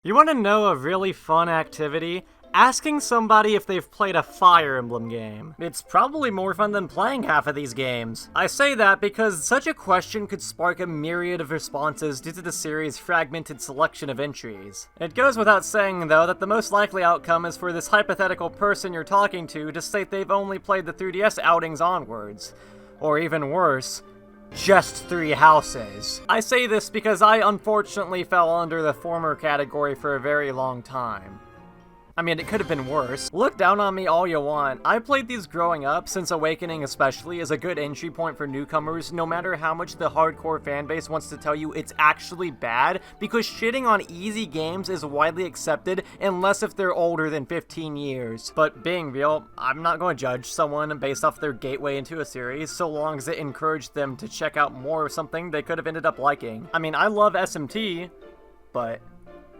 You want to know a really fun activity? Asking somebody if they've played a Fire Emblem game. It's probably more fun than playing half of these games. I say that because such a question could spark a myriad of responses due to the series' fragmented selection of entries. It goes without saying, though, that the most likely outcome is for this hypothetical person you're talking to state they've only played the 3DS outings onwards. Or even worse, just 3 houses. I say this because I unfortunately fell under the former category for a very long time. I mean, it could have been worse. Look down on me all you want. I played these growing up, since Awakening especially is a good entry point for newcomers, no matter how much the hardcore fanbase wants to tell you it's actually bad, because shitting on easy games is widely accepted, unless if they're older than 15 years. But being real, I'm not going to judge someone based off their gateway into a series, so long as it encouraged them to check out more of something they could have ended up liking. I mean, I love SMT, but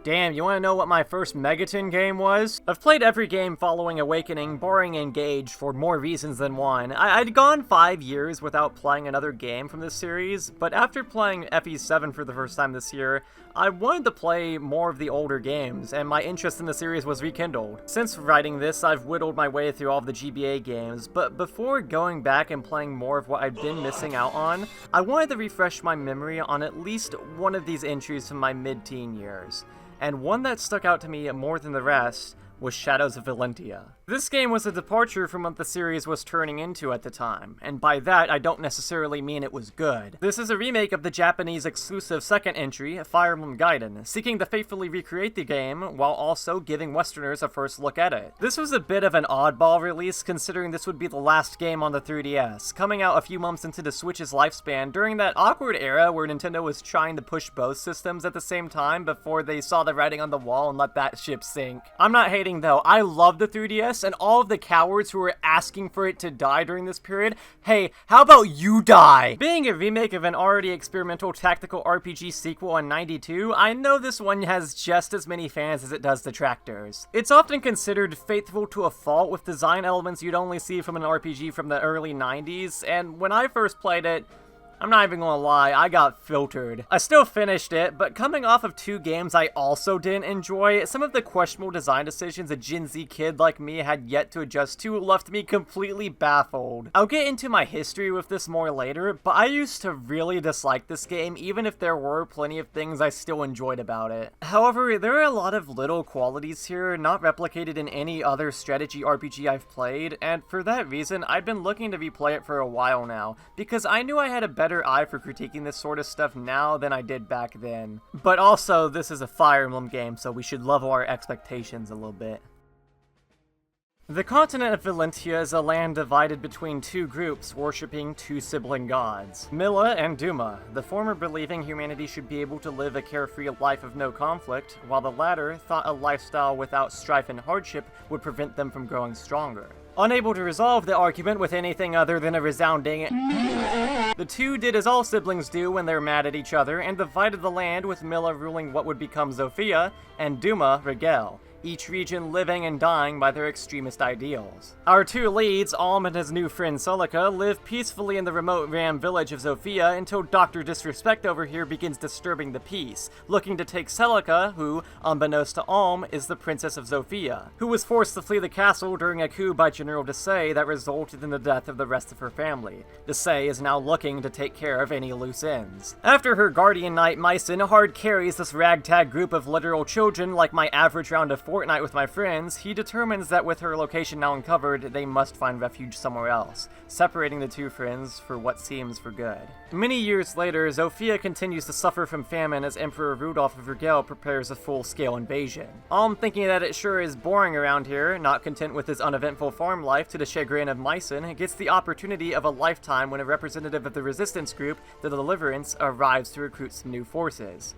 damn, you want to know what my first Megaton game was? I've played every game following Awakening, barring Engage, for more reasons than one. I'd gone 5 years without playing another game from this series, but after playing FE7 for the first time this year, I wanted to play more of the older games, and my interest in the series was rekindled. Since writing this, I've whittled my way through all of the GBA games, but before going back and playing more of what I'd been missing out on, I wanted to refresh my memory on at least one of these entries from my mid-teen years. And one that stuck out to me more than the rest was Shadows of Valentia. This game was a departure from what the series was turning into at the time, and by that I don't necessarily mean it was good. This is a remake of the Japanese exclusive second entry, Fire Emblem Gaiden, seeking to faithfully recreate the game while also giving Westerners a first look at it. This was a bit of an oddball release considering this would be the last game on the 3DS, coming out a few months into the Switch's lifespan during that awkward era where Nintendo was trying to push both systems at the same time before they saw the writing on the wall and let that ship sink. I'm not hating though, I love the 3DS, and all of the cowards who were asking for it to die during this period, hey, how about you die? Being a remake of an already experimental tactical RPG sequel in '92, I know this one has just as many fans as it does detractors. It's often considered faithful to a fault with design elements you'd only see from an RPG from the early '90s, and when I first played it, I'm not even gonna lie, I got filtered. I still finished it, but coming off of 2 games I also didn't enjoy, some of the questionable design decisions a Gen Z kid like me had yet to adjust to left me completely baffled. I'll get into my history with this more later, but I used to really dislike this game even if there were plenty of things I still enjoyed about it. However, there are a lot of little qualities here not replicated in any other strategy RPG I've played, and for that reason I'd been looking to replay it for a while now, because I knew I had a better eye for critiquing this sort of stuff now than I did back then. But also, this is a Fire Emblem game, so we should level our expectations a little bit. The continent of Valentia is a land divided between 2 groups worshipping 2 sibling gods, Milla and Duma, the former believing humanity should be able to live a carefree life of no conflict, while the latter thought a lifestyle without strife and hardship would prevent them from growing stronger. Unable to resolve the argument with anything other than a resounding the 2 did as all siblings do when they're mad at each other and divided the land, with Milla ruling what would become Zofia and Duma Rigel, each region living and dying by their extremist ideals. Our 2 leads, Alm and his new friend Celica, live peacefully in the remote Ram village of Zofia until Dr. Disrespect over here begins disturbing the peace, looking to take Celica, who, unbeknownst to Alm, is the princess of Zofia, who was forced to flee the castle during a coup by General Desai that resulted in the death of the rest of her family. Desai is now looking to take care of any loose ends. After her guardian knight Mycen hard carries this ragtag group of literal children like my average round of Fortnite with my friends, he determines that with her location now uncovered, they must find refuge somewhere else, separating the 2 friends for what seems for good. Many years later, Zofia continues to suffer from famine as Emperor Rudolf of Rigel prepares a full-scale invasion. Alm, thinking that it sure is boring around here, not content with his uneventful farm life to the chagrin of Mycen, gets the opportunity of a lifetime when a representative of the resistance group, the Deliverance, arrives to recruit some new forces.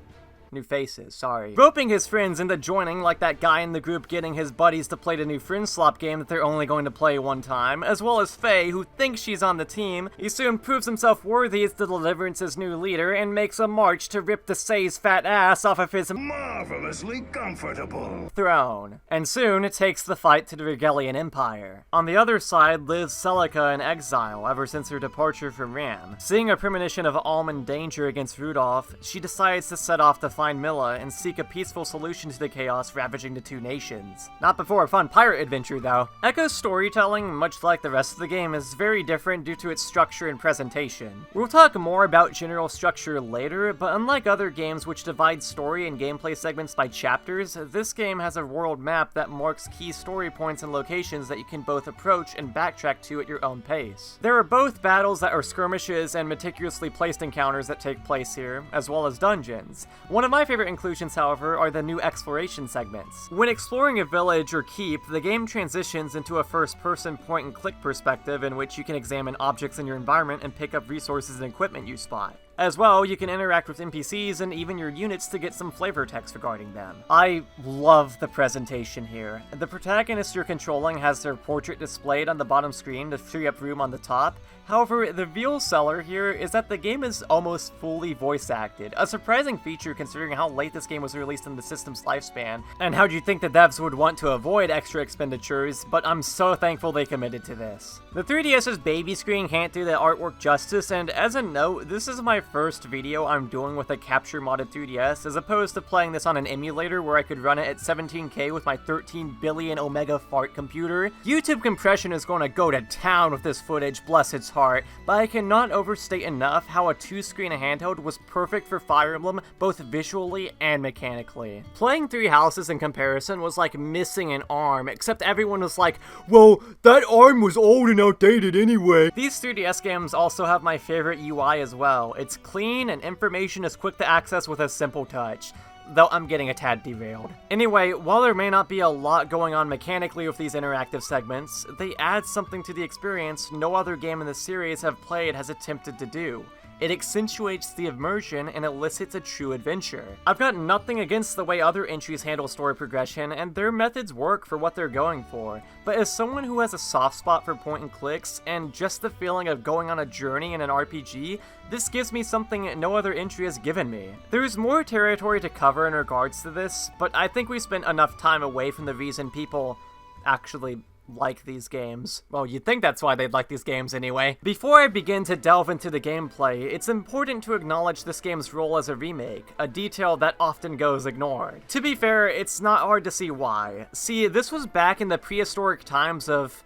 New faces, sorry. Roping his friends into joining, like that guy in the group getting his buddies to play the new friend swap game that they're only going to play one time, as well as Faye, who thinks she's on the team, he soon proves himself worthy as the Deliverance's new leader and makes a march to rip the Say's fat ass off of his marvelously comfortable throne, and soon takes the fight to the Regalian Empire. On the other side lives Celica in exile ever since her departure from Ram. Seeing a premonition of Alm in danger against Rudolph, she decides to set off to fight find Milla and seek a peaceful solution to the chaos ravaging the two nations. Not before a fun pirate adventure, though. Echo's storytelling, much like the rest of the game, is very different due to its structure and presentation. We'll talk more about general structure later, but unlike other games which divide story and gameplay segments by chapters, this game has a world map that marks key story points and locations that you can both approach and backtrack to at your own pace. There are both battles that are skirmishes and meticulously placed encounters that take place here, as well as dungeons. One of my favorite inclusions, however, are the new exploration segments. When exploring a village or keep, the game transitions into a first-person point-and-click perspective in which you can examine objects in your environment and pick up resources and equipment you spot. As well, you can interact with NPCs and even your units to get some flavor text regarding them. I love the presentation here. The protagonist you're controlling has their portrait displayed on the bottom screen to free up room on the top. However, the real seller here is that the game is almost fully voice acted, a surprising feature considering how late this game was released in the system's lifespan, and how do you think the devs would want to avoid extra expenditures, but I'm so thankful they committed to this. The 3DS's baby screen can't do the artwork justice, and as a note, this is my first video I'm doing with a capture modded 3DS, as opposed to playing this on an emulator where I could run it at 17K with my 13 billion Omega fart computer. YouTube compression is gonna go to town with this footage, bless its heart, but I cannot overstate enough how a 2-screen handheld was perfect for Fire Emblem, both visually and mechanically. Playing Three Houses in comparison was like missing an arm, except everyone was like, well, that arm was old and outdated anyway. These 3DS games also have my favorite UI as well. It's clean and information is quick to access with a simple touch. Though I'm getting a tad derailed. Anyway, while there may not be a lot going on mechanically with these interactive segments, they add something to the experience no other game in the series I've played has attempted to do. It accentuates the immersion and elicits a true adventure. I've got nothing against the way other entries handle story progression, and their methods work for what they're going for, but as someone who has a soft spot for point and clicks, and just the feeling of going on a journey in an RPG, this gives me something no other entry has given me. There's more territory to cover in regards to this, but I think we spent enough time away from the reason people actually like these games. Well, you'd think that's why they'd like these games anyway. Before I begin to delve into the gameplay, it's important to acknowledge this game's role as a remake, a detail that often goes ignored. To be fair, it's not hard to see why. See, this was back in the prehistoric times of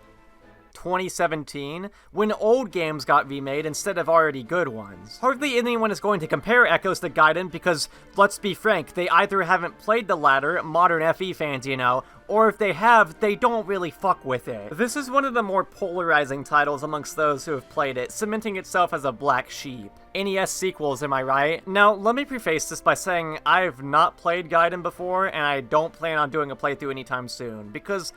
2017, when old games got remade instead of already good ones. Hardly anyone is going to compare Echoes to Gaiden because, let's be frank, they either haven't played the latter, modern FE fans, you know, or if they have, they don't really fuck with it. This is one of the more polarizing titles amongst those who have played it, cementing itself as a black sheep. NES sequels, am I right? Now, let me preface this by saying I've not played Gaiden before, and I don't plan on doing a playthrough anytime soon, because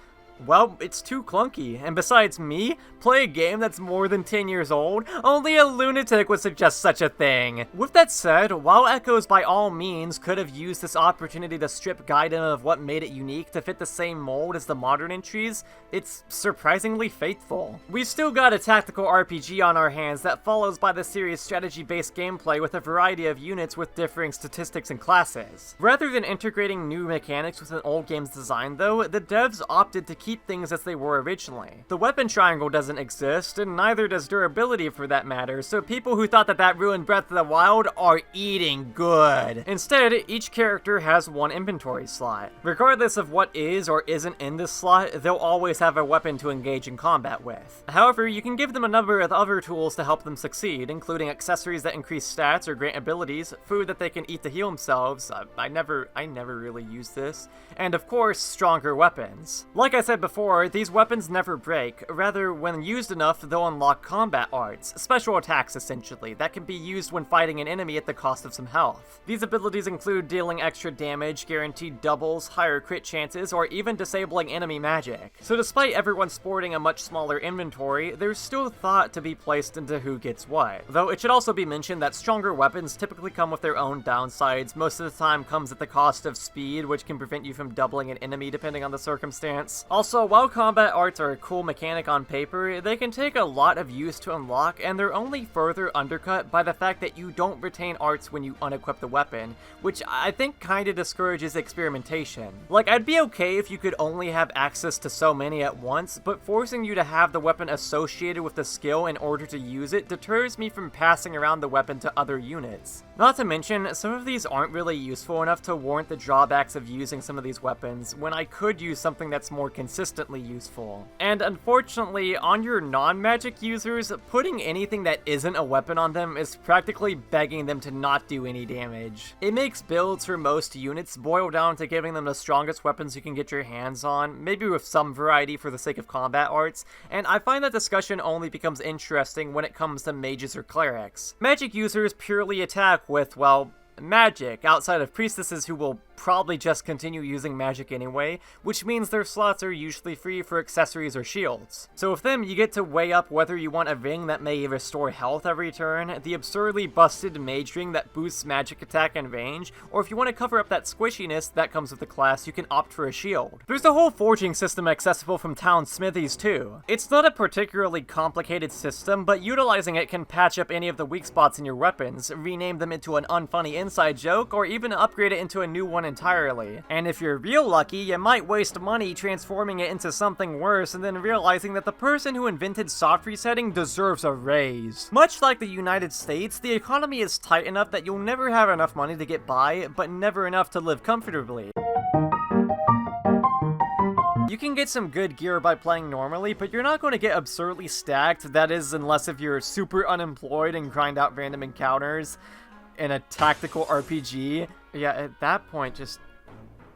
well, it's too clunky, and besides me, play a game that's more than 10 years old? Only a lunatic would suggest such a thing. With that said, while Echoes by all means could have used this opportunity to strip Gaiden of what made it unique to fit the same mold as the modern entries, it's surprisingly faithful. We've still got a tactical RPG on our hands that follows by the series' strategy-based gameplay with a variety of units with differing statistics and classes. Rather than integrating new mechanics with an old game's design though, the devs opted to keep things as they were originally. The weapon triangle doesn't exist, and neither does durability for that matter, so people who thought that ruined Breath of the Wild are eating good. Instead, each character has one inventory slot. Regardless of what is or isn't in this slot, they'll always have a weapon to engage in combat with. However, you can give them a number of other tools to help them succeed, including accessories that increase stats or grant abilities, food that they can eat to heal themselves, I never really use this, and of course, stronger weapons. Like I said before, these weapons never break. Rather, when used enough, they'll unlock combat arts, special attacks essentially, that can be used when fighting an enemy at the cost of some health. These abilities include dealing extra damage, guaranteed doubles, higher crit chances, or even disabling enemy magic. So despite everyone sporting a much smaller inventory, there's still thought to be placed into who gets what. Though it should also be mentioned that stronger weapons typically come with their own downsides. Most of the time comes at the cost of speed, which can prevent you from doubling an enemy depending on the circumstance. Also, while combat arts are a cool mechanic on paper, they can take a lot of use to unlock, and they're only further undercut by the fact that you don't retain arts when you unequip the weapon, which I think kinda discourages experimentation. Like, I'd be okay if you could only have access to so many at once, but forcing you to have the weapon associated with the skill in order to use it deters me from passing around the weapon to other units. Not to mention, some of these aren't really useful enough to warrant the drawbacks of using some of these weapons, when I could use something that's more consistently useful. And unfortunately, on your non-magic users, putting anything that isn't a weapon on them is practically begging them to not do any damage. It makes builds for most units boil down to giving them the strongest weapons you can get your hands on, maybe with some variety for the sake of combat arts, and I find that discussion only becomes interesting when it comes to mages or clerics. Magic users purely attack with, well, magic, outside of priestesses who will probably just continue using magic anyway, which means their slots are usually free for accessories or shields. So with them, you get to weigh up whether you want a ring that may restore health every turn, the absurdly busted mage ring that boosts magic attack and range, or if you want to cover up that squishiness that comes with the class, you can opt for a shield. There's a whole forging system accessible from town smithies too. It's not a particularly complicated system, but utilizing it can patch up any of the weak spots in your weapons, rename them into an unfunny inside joke, or even upgrade it into a new one entirely. And if you're real lucky, you might waste money transforming it into something worse and then realizing that the person who invented soft resetting deserves a raise. Much like the United States, the economy is tight enough that you'll never have enough money to get by, but never enough to live comfortably. You can get some good gear by playing normally, but you're not going to get absurdly stacked, that is, unless if you're super unemployed and grind out random encounters in a tactical RPG. Yeah, at that point, just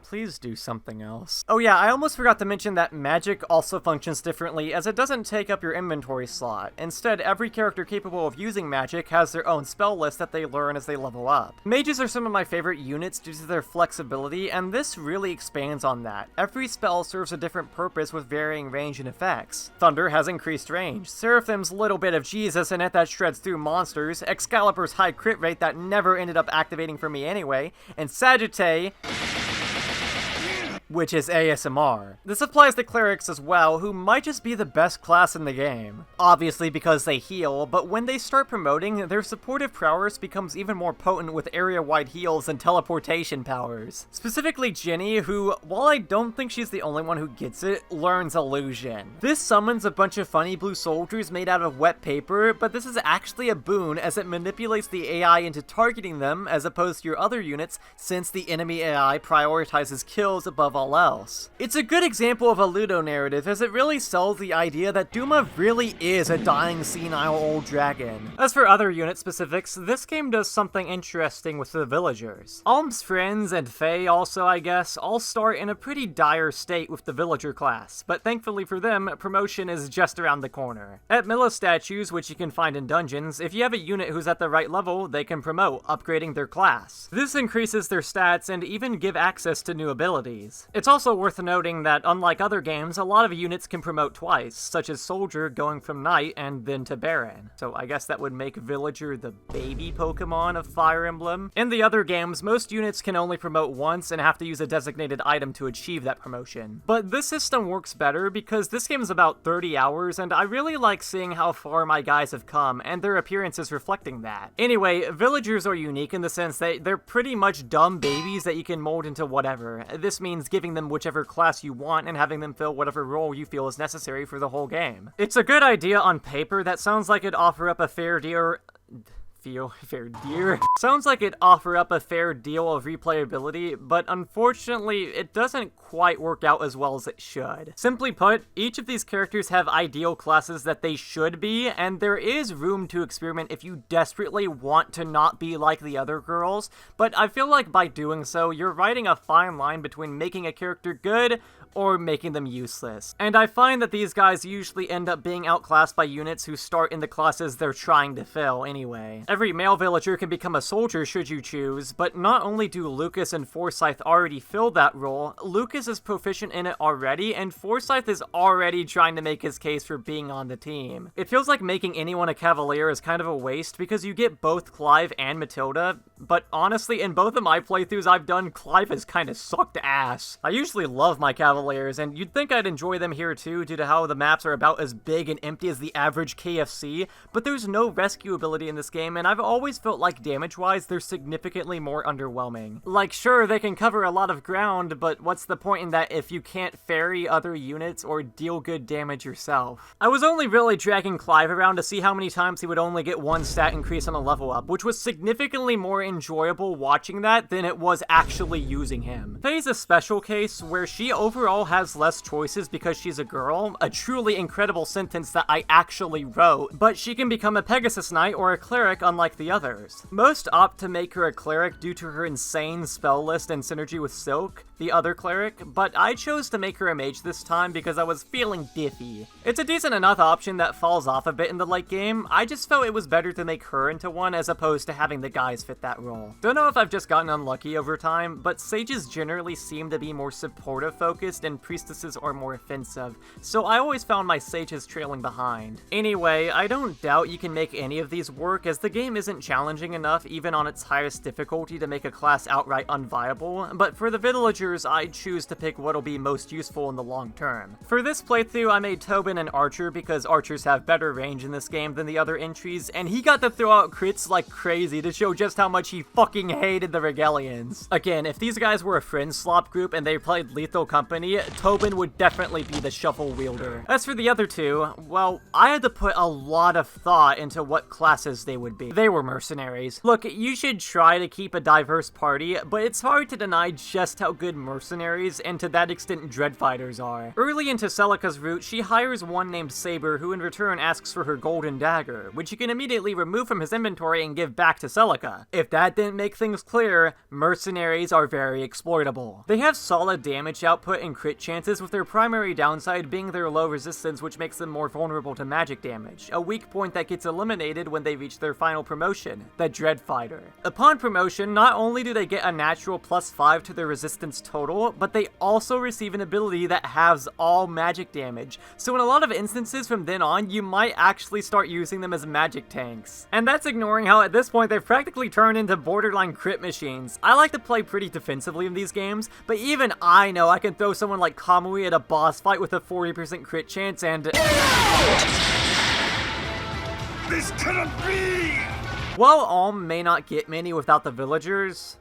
please do something else. Oh yeah, I almost forgot to mention that magic also functions differently, as it doesn't take up your inventory slot. Instead, every character capable of using magic has their own spell list that they learn as they level up. Mages are some of my favorite units due to their flexibility, and this really expands on that. Every spell serves a different purpose with varying range and effects. Thunder has increased range, Seraphim's little bit of Jesus in it that shreds through monsters, Excalibur's high crit rate that never ended up activating for me anyway, and Sagittae, which is ASMR. This applies to clerics as well, who might just be the best class in the game. Obviously because they heal, but when they start promoting, their supportive prowess becomes even more potent with area-wide heals and teleportation powers. Specifically Jenny, who, while I don't think she's the only one who gets it, learns Illusion. This summons a bunch of funny blue soldiers made out of wet paper, but this is actually a boon as it manipulates the AI into targeting them as opposed to your other units, since the enemy AI prioritizes kills above all else. It's a good example of a Ludo narrative, as it really sells the idea that Duma really is a dying senile old dragon. As for other unit specifics, this game does something interesting with the villagers. Alm's friends and Faye also, I guess, all start in a pretty dire state with the villager class, but thankfully for them, promotion is just around the corner. At Milla statues, which you can find in dungeons, if you have a unit who's at the right level, they can promote, upgrading their class. This increases their stats and even give access to new abilities. It's also worth noting that, unlike other games, a lot of units can promote twice, such as Soldier going from Knight and then to Baron. So I guess that would make Villager the baby Pokemon of Fire Emblem. In the other games, most units can only promote once and have to use a designated item to achieve that promotion. But this system works better because this game is about 30 hours, and I really like seeing how far my guys have come, and their appearances reflecting that. Anyway, Villagers are unique in the sense that they're pretty much dumb babies that you can mold into whatever. This means giving them whichever class you want and having them fill whatever role you feel is necessary for the whole game. It's a good idea on paper that sounds like it'd offer up a fair deal. Sounds like it'd offer up a fair deal of replayability, but unfortunately, it doesn't quite work out as well as it should. Simply put, each of these characters have ideal classes that they should be, and there is room to experiment if you desperately want to not be like the other girls, but I feel like by doing so, you're riding a fine line between making a character good or making them useless. And I find that these guys usually end up being outclassed by units who start in the classes they're trying to fill anyway. Every male villager can become a soldier should you choose, but not only do Lucas and Forsyth already fill that role, Lucas is proficient in it already, and Forsyth is already trying to make his case for being on the team. It feels like making anyone a cavalier is kind of a waste because you get both Clive and Matilda, but honestly, in both of my playthroughs I've done, Clive has kind of sucked ass. I usually love my cavaliers, and you'd think I'd enjoy them here too due to how the maps are about as big and empty as the average KFC, but there's no rescue ability in this game, and I've always felt like damage-wise they're significantly more underwhelming. Like, sure, they can cover a lot of ground, but what's the point in that if you can't ferry other units or deal good damage yourself? I was only really dragging Clive around to see how many times he would only get one stat increase on a level up, which was significantly more enjoyable watching that than it was actually using him. Faye's a special case where she overall has less choices because she's a girl, a truly incredible sentence that I actually wrote, but she can become a Pegasus Knight or a cleric unlike the others. Most opt to make her a cleric due to her insane spell list and synergy with Silk, the other cleric, but I chose to make her a mage this time because I was feeling diffy. It's a decent enough option that falls off a bit in the late game. I just felt it was better to make her into one as opposed to having the guys fit that role. Don't know if I've just gotten unlucky over time, but sages generally seem to be more supportive focused and priestesses are more offensive, so I always found my sages trailing behind. Anyway, I don't doubt you can make any of these work as the game isn't challenging enough even on its highest difficulty to make a class outright unviable, but for the villagers I'd choose to pick what'll be most useful in the long term. For this playthrough I made Tobin an archer because archers have better range in this game than the other entries, and he got to throw out crits like crazy to show just how much he fucking hated the Regalians. Again, if these guys were a friends slop group and they played Lethal Company, Tobin would definitely be the shuffle wielder. As for the other two, well, I had to put a lot of thought into what classes they would be. They were mercenaries. Look, you should try to keep a diverse party, but it's hard to deny just how good mercenaries and to that extent dreadfighters are. Early into Celica's route, she hires one named Saber who in return asks for her golden dagger, which you can immediately remove from his inventory and give back to Celica. If that didn't make things clear, mercenaries are very exploitable. They have solid damage output and crit chances, with their primary downside being their low resistance, which makes them more vulnerable to magic damage, a weak point that gets eliminated when they reach their final promotion, the Dreadfighter. Upon promotion, not only do they get a natural +5 to their resistance total, but they also receive an ability that halves all magic damage, so in a lot of instances from then on, you might actually start using them as magic tanks. And that's ignoring how at this point they've practically turned into borderline crit machines. I like to play pretty defensively in these games, but even I know I can throw someone like Kamui at a boss fight with a 40% crit chance and... This cannot be! While Alm may not get many without the villagers,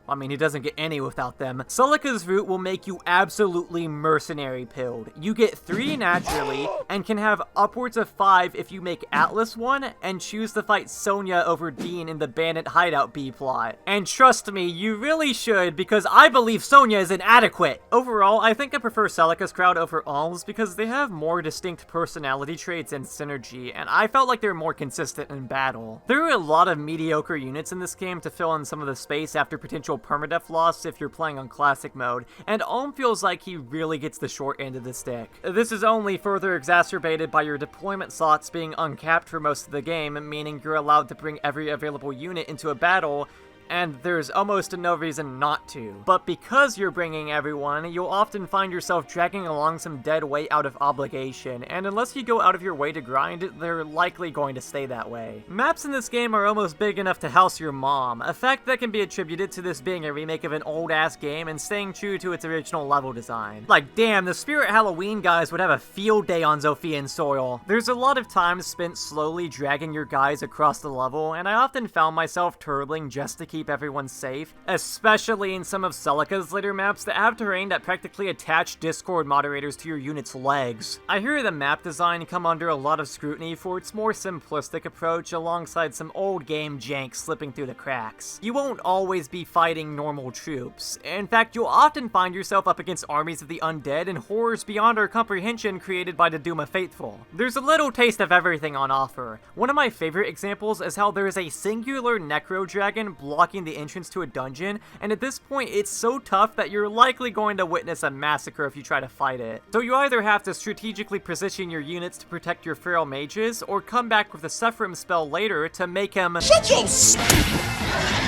I mean, he doesn't get any without them. Celica's route will make you absolutely mercenary pilled. You get 3 naturally, and can have upwards of 5 if you make Atlas one, and choose to fight Sonya over Dean in the Bandit Hideout B-plot. And trust me, you really should, because I believe Sonya is inadequate! Overall, I think I prefer Celica's crowd over Alm's because they have more distinct personality traits and synergy, and I felt like they're more consistent in battle. There are a lot of mediocre units in this game to fill in some of the space after potential permadeath loss if you're playing on classic mode, and Alm feels like he really gets the short end of the stick. This is only further exacerbated by your deployment slots being uncapped for most of the game, meaning you're allowed to bring every available unit into a battle, and there's almost no reason not to. But because you're bringing everyone, you'll often find yourself dragging along some dead weight out of obligation, and unless you go out of your way to grind, they're likely going to stay that way. Maps in this game are almost big enough to house your mom, a fact that can be attributed to this being a remake of an old-ass game and staying true to its original level design. Like, damn, the Spirit Halloween guys would have a field day on Zophian soil. There's a lot of time spent slowly dragging your guys across the level, and I often found myself turtling just to keep everyone safe, especially in some of Celica's later maps that have terrain that practically attach Discord moderators to your unit's legs. I hear the map design come under a lot of scrutiny for its more simplistic approach alongside some old game jank slipping through the cracks. You won't always be fighting normal troops. In fact, you'll often find yourself up against armies of the undead and horrors beyond our comprehension created by the Duma Faithful. There's a little taste of everything on offer. One of my favorite examples is how there is a singular Necro Dragon blocking the entrance to a dungeon, and at this point it's so tough that you're likely going to witness a massacre if you try to fight it. So you either have to strategically position your units to protect your feral mages, or come back with a Sephirim spell later to make him— Shut your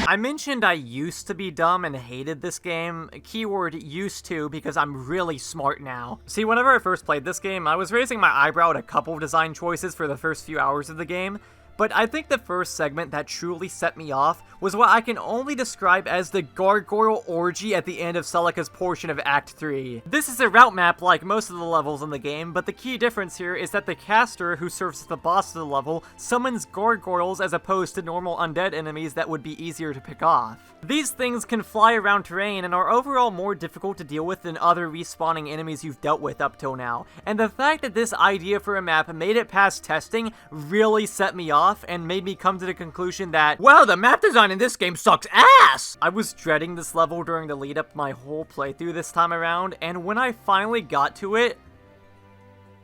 I mentioned I used to be dumb and hated this game, keyword used to because I'm really smart now. See, whenever I first played this game, I was raising my eyebrow at a couple of design choices for the first few hours of the game, but I think the first segment that truly set me off was what I can only describe as the gargoyle orgy at the end of Celica's portion of Act 3. This is a route map like most of the levels in the game, but the key difference here is that the caster, who serves as the boss of the level, summons gargoyles as opposed to normal undead enemies that would be easier to pick off. These things can fly around terrain and are overall more difficult to deal with than other respawning enemies you've dealt with up till now, and the fact that this idea for a map made it past testing really set me off off and made me come to the conclusion that, wow, the map design in this game sucks ass! I was dreading this level during the lead up my whole playthrough this time around, and when I finally got to it,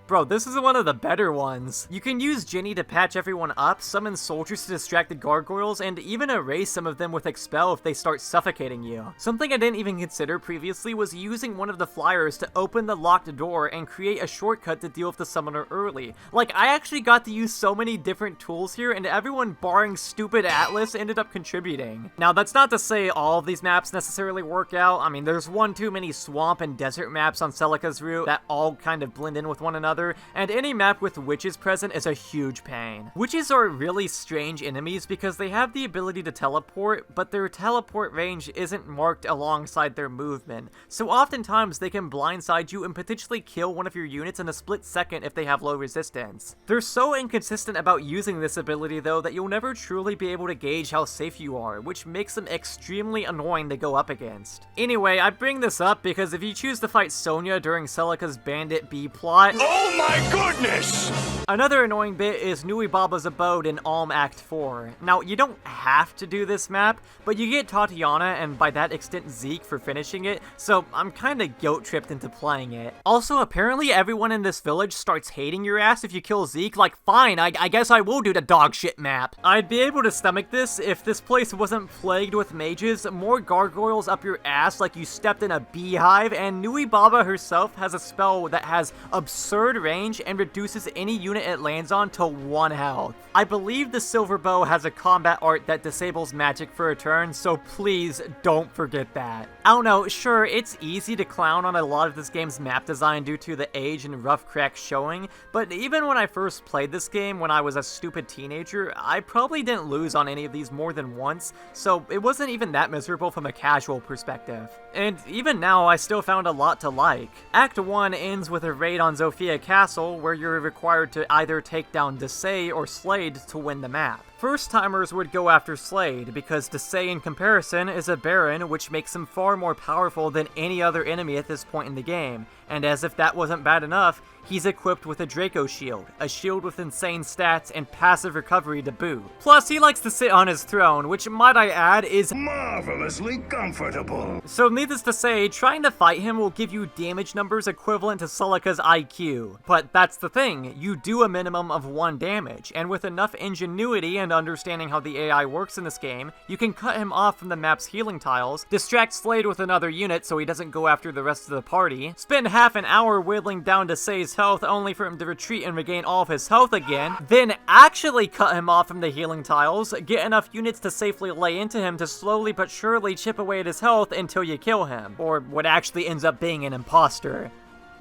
bro, this is one of the better ones. You can use Ginny to patch everyone up, summon soldiers to distract the gargoyles, and even erase some of them with Expel if they start suffocating you. Something I didn't even consider previously was using one of the flyers to open the locked door and create a shortcut to deal with the summoner early. Like, I actually got to use so many different tools here, and everyone barring stupid Atlas ended up contributing. Now, that's not to say all of these maps necessarily work out. I mean, there's one too many swamp and desert maps on Celica's route that all kind of blend in with one another, and any map with witches present is a huge pain. Witches are really strange enemies because they have the ability to teleport, but their teleport range isn't marked alongside their movement, so oftentimes they can blindside you and potentially kill one of your units in a split second if they have low resistance. They're so inconsistent about using this ability though that you'll never truly be able to gauge how safe you are, which makes them extremely annoying to go up against. Anyway, I bring this up because if you choose to fight Sonya during Celica's Bandit B plot, Oh my goodness! another annoying bit is Nui Baba's abode in Alm Act 4. Now, you don't have to do this map, but you get Tatiana and by that extent Zeke for finishing it, so I'm kinda guilt-tripped into playing it. Also, apparently everyone in this village starts hating your ass if you kill Zeke. Like, fine, I guess I will do the dog shit map. I'd be able to stomach this if this place wasn't plagued with mages, more gargoyles up your ass like you stepped in a beehive, and Nui Baba herself has a spell that has absurd range and reduces any unit it lands on to 1 health. I believe the Silver Bow has a combat art that disables magic for a turn, so please don't forget that. I don't know, sure, it's easy to clown on a lot of this game's map design due to the age and rough cracks showing, but even when I first played this game when I was a stupid teenager, I probably didn't lose on any of these more than once, so it wasn't even that miserable from a casual perspective. And even now, I still found a lot to like. Act 1 ends with a raid on Zofia Castle, where you're required to either take down Desay or Slade to win the map. First-timers would go after Slade, because Desay in comparison is a Baron, which makes him far more powerful than any other enemy at this point in the game, and as if that wasn't bad enough, he's equipped with a Draco Shield, a shield with insane stats and passive recovery to boot. Plus, he likes to sit on his throne, which, might I add, is Marvelously comfortable. so needless to say, trying to fight him will give you damage numbers equivalent to Celica's IQ. But that's the thing, you do a minimum of 1 damage, and with enough ingenuity and understanding how the AI works in this game, you can cut him off from the map's healing tiles, distract Slade with another unit so he doesn't go after the rest of the party, spend half an hour whittling down Desay's health only for him to retreat and regain all of his health again, then actually cut him off from the healing tiles, get enough units to safely lay into him to slowly but surely chip away at his health until you kill him, or what actually ends up being an imposter.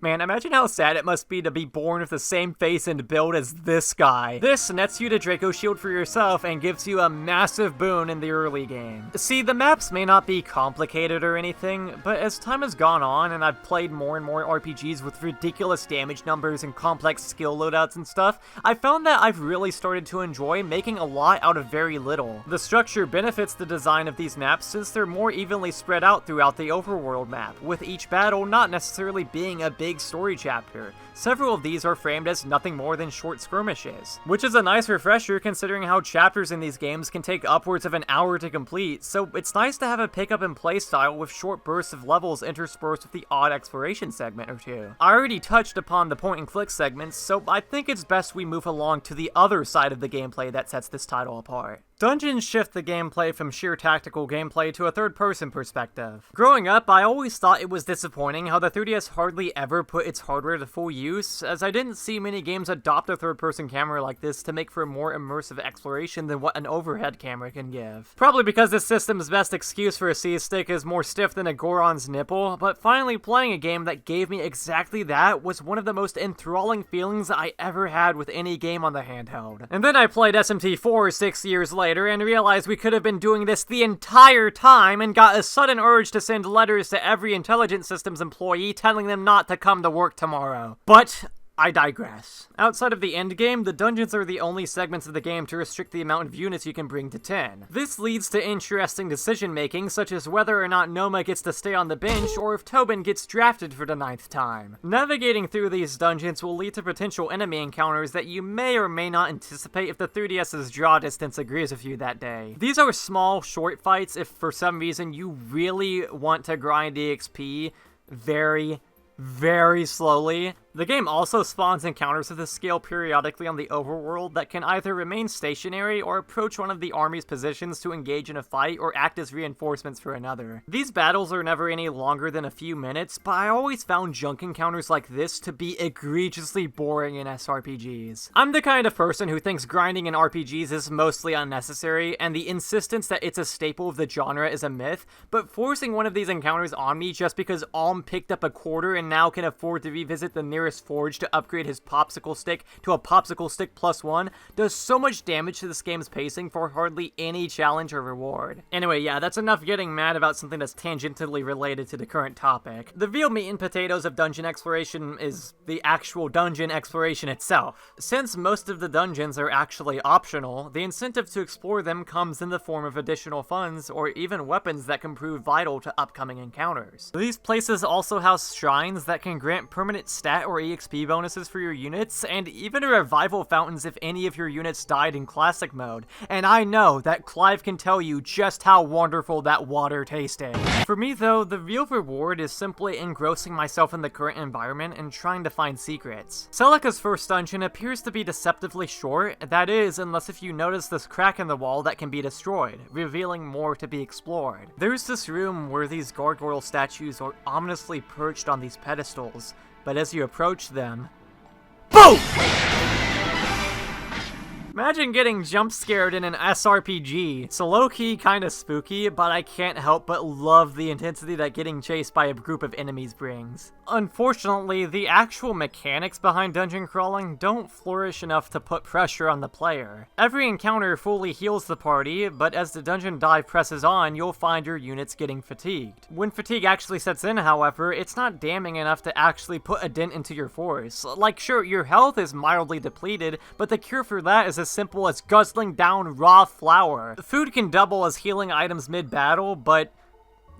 Man, imagine how sad it must be to be born with the same face and build as this guy. This nets you to Draco Shield for yourself and gives you a massive boon in the early game. See, the maps may not be complicated or anything, but as time has gone on and I've played more and more RPGs with ridiculous damage numbers and complex skill loadouts and stuff, I found that I've really started to enjoy making a lot out of very little. The structure benefits the design of these maps since they're more evenly spread out throughout the overworld map, with each battle not necessarily being a big story chapter. Several of these are framed as nothing more than short skirmishes, which is a nice refresher considering how chapters in these games can take upwards of an hour to complete, so it's nice to have a pick up and play style with short bursts of levels interspersed with the odd exploration segment or two. I already touched upon the point and click segments, so I think it's best we move along to the other side of the gameplay that sets this title apart. Dungeons shift the gameplay from sheer tactical gameplay to a third-person perspective. Growing up, I always thought it was disappointing how the 3DS hardly ever put its hardware to full use, as I didn't see many games adopt a third-person camera like this to make for a more immersive exploration than what an overhead camera can give. Probably because this system's best excuse for a C-stick is more stiff than a Goron's nipple, but finally playing a game that gave me exactly that was one of the most enthralling feelings I ever had with any game on the handheld. And then I played SMT4 6 years later and realized we could have been doing this the entire time and got a sudden urge to send letters to every intelligence systems employee telling them not to come to work tomorrow. But I digress. Outside of the endgame, the dungeons are the only segments of the game to restrict the amount of units you can bring to 10. This leads to interesting decision-making, such as whether or not Noma gets to stay on the bench, or if Tobin gets drafted for the 9th time. Navigating through these dungeons will lead to potential enemy encounters that you may or may not anticipate if the 3DS's draw distance agrees with you that day. These are small, short fights if for some reason you really want to grind EXP very slowly. The game also spawns encounters of this scale periodically on the overworld that can either remain stationary or approach one of the army's positions to engage in a fight or act as reinforcements for another. These battles are never any longer than a few minutes, but I always found junk encounters like this to be egregiously boring in SRPGs. I'm the kind of person who thinks grinding in RPGs is mostly unnecessary, and the insistence that it's a staple of the genre is a myth, but forcing one of these encounters on me just because Alm picked up a quarter and now can afford to revisit the nearest forge to upgrade his popsicle stick to a popsicle stick +1 does so much damage to this game's pacing for hardly any challenge or reward. Anyway, yeah, that's enough getting mad about something that's tangentially related to the current topic. The real meat and potatoes of dungeon exploration is the actual dungeon exploration itself. Since most of the dungeons are actually optional, the incentive to explore them comes in the form of additional funds or even weapons that can prove vital to upcoming encounters. These places also house shrines that can grant permanent stat or EXP bonuses for your units, and even revival fountains if any of your units died in classic mode, and I know that Clive can tell you just how wonderful that water tasted. For me though, the real reward is simply engrossing myself in the current environment and trying to find secrets. Celica's first dungeon appears to be deceptively short, that is, unless if you notice this crack in the wall that can be destroyed, revealing more to be explored. There's this room where these gargoyle statues are ominously perched on these pedestals, but as you approach them, BOOM! Imagine getting jump scared in an SRPG. It's low-key kinda spooky, but I can't help but love the intensity that getting chased by a group of enemies brings. Unfortunately, the actual mechanics behind dungeon crawling don't flourish enough to put pressure on the player. Every encounter fully heals the party, but as the dungeon dive presses on, you'll find your units getting fatigued. When fatigue actually sets in, however, it's not damning enough to actually put a dent into your force. Like, sure, your health is mildly depleted, but the cure for that is as simple as guzzling down raw flour. Food can double as healing items mid-battle, but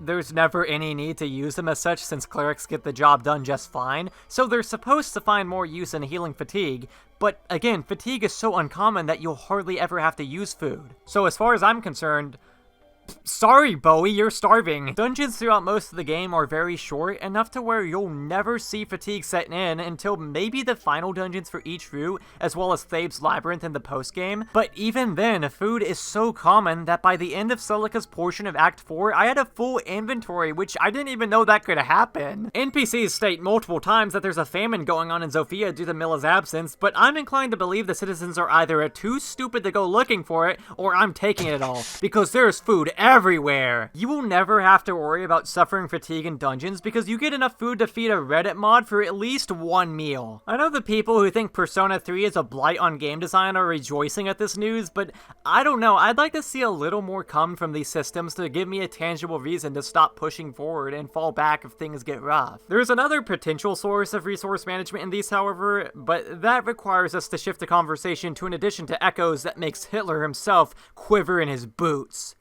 there's never any need to use them as such since clerics get the job done just fine, so they're supposed to find more use in healing fatigue, but again, fatigue is so uncommon that you'll hardly ever have to use food. So as far as I'm concerned, sorry, Bowie, you're starving. Dungeons throughout most of the game are very short, enough to where you'll never see fatigue setting in until maybe the final dungeons for each route, as well as Thabes' Labyrinth in the post-game. But even then, food is so common that by the end of Celica's portion of Act 4, I had a full inventory, which I didn't even know that could happen. NPCs state multiple times that there's a famine going on in Zofia due to Milla's absence, but I'm inclined to believe the citizens are either too stupid to go looking for it, or I'm taking it all, because there's food everywhere. You will never have to worry about suffering fatigue in dungeons because you get enough food to feed a Reddit mod for at least one meal. I know the people who think Persona 3 is a blight on game design are rejoicing at this news, but I don't know, I'd like to see a little more come from these systems to give me a tangible reason to stop pushing forward and fall back if things get rough. There's another potential source of resource management in these, however, but that requires us to shift the conversation to an addition to echoes that makes Hitler himself quiver in his boots.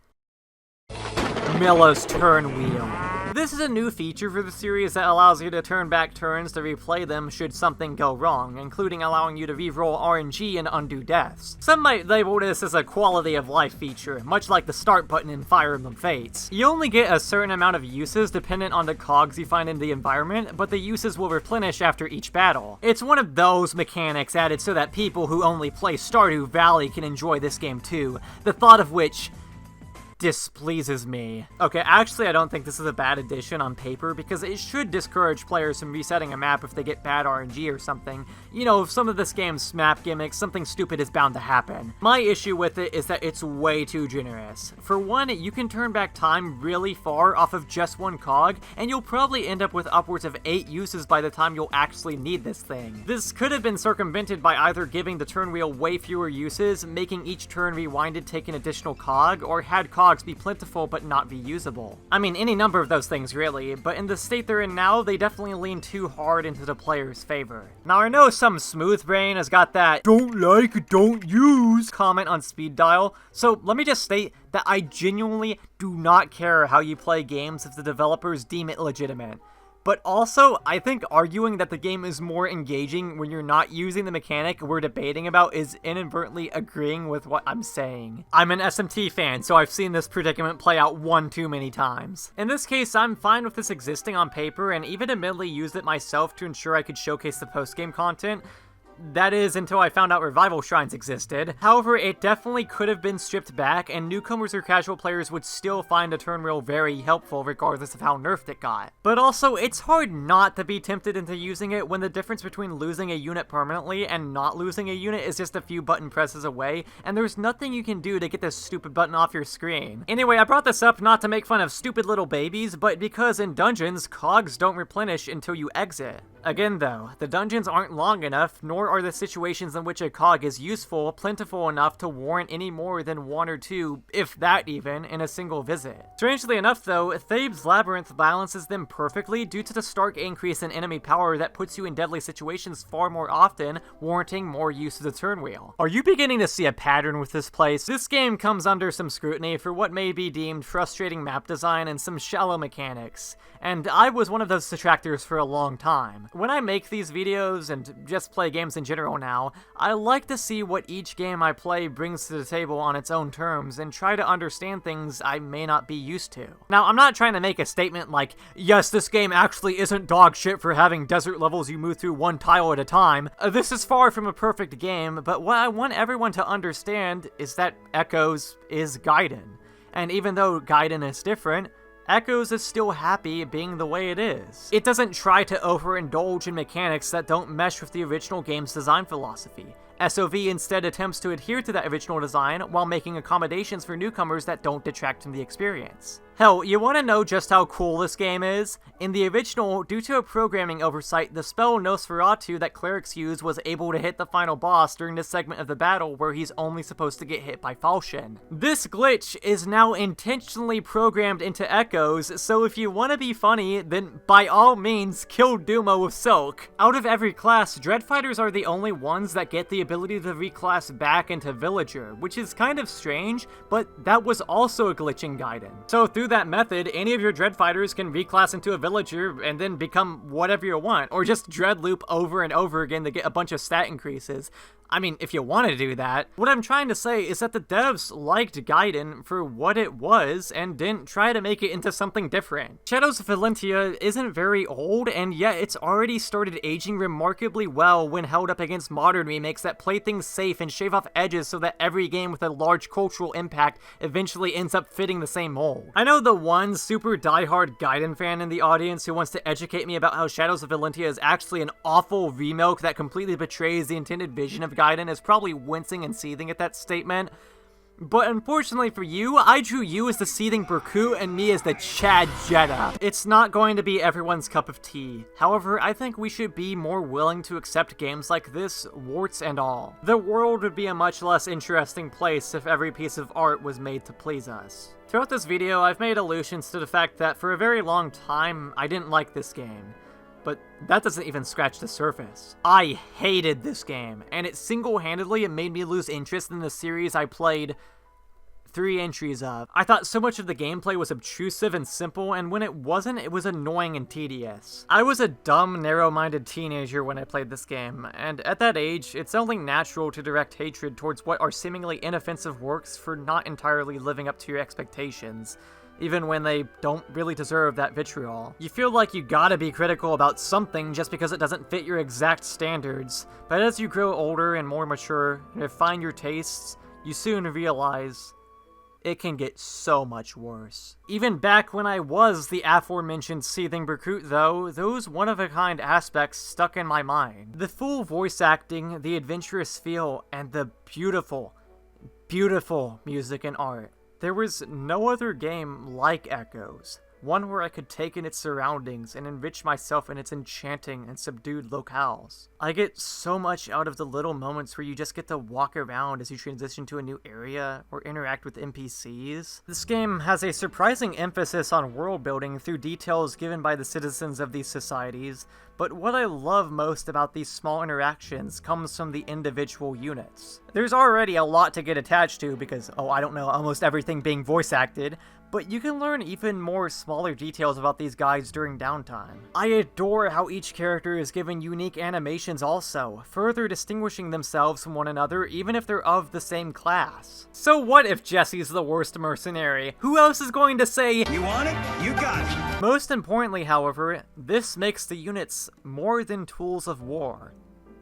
Milla's Turnwheel. This is a new feature for the series that allows you to turn back turns to replay them should something go wrong, including allowing you to reroll RNG and undo deaths. Some might label this as a quality of life feature, much like the start button in Fire Emblem Fates. You only get a certain amount of uses dependent on the cogs you find in the environment, but the uses will replenish after each battle. It's one of those mechanics added so that people who only play Stardew Valley can enjoy this game too, the thought of which displeases me. Okay, actually I don't think this is a bad addition on paper because it should discourage players from resetting a map if they get bad RNG or something. You know, if some of this game's map gimmicks, something stupid is bound to happen. My issue with it is that it's way too generous. For one, you can turn back time really far off of just one cog, and you'll probably end up with upwards of 8 uses by the time you'll actually need this thing. This could have been circumvented by either giving the turn wheel way fewer uses, making each turn rewinded take an additional cog, or had cogs cogs be plentiful but not be usable. I mean, any number of those things really, but in the state they're in now, they definitely lean too hard into the player's favor. Now I know some smooth brain has got that "don't like, don't use" comment on speed dial, so let me just state that I genuinely do not care how you play games if the developers deem it legitimate. But also, I think arguing that the game is more engaging when you're not using the mechanic we're debating about is inadvertently agreeing with what I'm saying. I'm an SMT fan, so I've seen this predicament play out one too many times. In this case, I'm fine with this existing on paper and even admittedly used it myself to ensure I could showcase the post-game content. That is, until I found out revival shrines existed. However, it definitely could have been stripped back, and newcomers or casual players would still find a Turnwheel very helpful regardless of how nerfed it got. But also, it's hard not to be tempted into using it when the difference between losing a unit permanently and not losing a unit is just a few button presses away, and there's nothing you can do to get this stupid button off your screen. Anyway, I brought this up not to make fun of stupid little babies, but because in dungeons, cogs don't replenish until you exit. Again though, the dungeons aren't long enough, nor are the situations in which a cog is useful plentiful enough to warrant any more than one or two, if that even, in a single visit. Strangely enough though, Thabes' Labyrinth balances them perfectly due to the stark increase in enemy power that puts you in deadly situations far more often, warranting more use of the Turnwheel. Are you beginning to see a pattern with this place? This game comes under some scrutiny for what may be deemed frustrating map design and some shallow mechanics, and I was one of those detractors for a long time. When I make these videos, and just play games in general now, I like to see what each game I play brings to the table on its own terms, and try to understand things I may not be used to. Now, I'm not trying to make a statement like, yes, this game actually isn't dog shit for having desert levels you move through one tile at a time. This is far from a perfect game, but what I want everyone to understand is that Echoes is Gaiden. And even though Gaiden is different, Echoes is still happy being the way it is. It doesn't try to overindulge in mechanics that don't mesh with the original game's design philosophy. SOV instead attempts to adhere to that original design while making accommodations for newcomers that don't detract from the experience. Hell, you want to know just how cool this game is? In the original, due to a programming oversight, the spell Nosferatu that clerics use was able to hit the final boss during this segment of the battle where he's only supposed to get hit by falchion. This glitch is now intentionally programmed into Echoes, so if you want to be funny, then by all means kill Duma with Silk. Out of every class, Dreadfighters are the only ones that get the ability to reclass back into Villager, which is kind of strange, but that was also a glitch in Gaiden. So through that method, any of your Dreadfighters can reclass into a Villager and then become whatever you want, or just Dread loop over and over again to get a bunch of stat increases. I mean, if you want to do that. What I'm trying to say is that the devs liked Gaiden for what it was and didn't try to make it into something different. Shadows of Valentia isn't very old, and yet it's already started aging remarkably well when held up against modern remakes that play things safe and shave off edges so that every game with a large cultural impact eventually ends up fitting the same mold. I know the one super diehard Gaiden fan in the audience who wants to educate me about how Shadows of Valentia is actually an awful remake that completely betrays the intended vision of Gaiden is probably wincing and seething at that statement. But unfortunately for you, I drew you as the seething Berkut and me as the Chad Jeddah. It's not going to be everyone's cup of tea. However, I think we should be more willing to accept games like this, warts and all. The world would be a much less interesting place if every piece of art was made to please us. Throughout this video, I've made allusions to the fact that for a very long time, I didn't like this game. But that doesn't even scratch the surface. I hated this game, and it single-handedly made me lose interest in the series I played 3 entries of. I thought so much of the gameplay was obtrusive and simple, and when it wasn't, it was annoying and tedious. I was a dumb, narrow-minded teenager when I played this game, and at that age, it's only natural to direct hatred towards what are seemingly inoffensive works for not entirely living up to your expectations, even when they don't really deserve that vitriol. You feel like you gotta be critical about something just because it doesn't fit your exact standards, but as you grow older and more mature, and refine your tastes, you soon realize it can get so much worse. Even back when I was the aforementioned seething Berkut though, those one-of-a-kind aspects stuck in my mind. The full voice acting, the adventurous feel, and the beautiful, beautiful music and art. There was no other game like Echoes. one where I could take in its surroundings and enrich myself in its enchanting and subdued locales. I get so much out of the little moments where you just get to walk around as you transition to a new area or interact with NPCs. This game has a surprising emphasis on world building through details given by the citizens of these societies, but what I love most about these small interactions comes from the individual units. There's already a lot to get attached to because, I don't know, almost everything being voice acted, but you can learn even more smaller details about these guys during downtime. I adore how each character is given unique animations also, further distinguishing themselves from one another even if they're of the same class. So what if Jesse's the worst mercenary? Who else is going to say, You want it? You got it. Most importantly, however, this makes the units more than tools of war.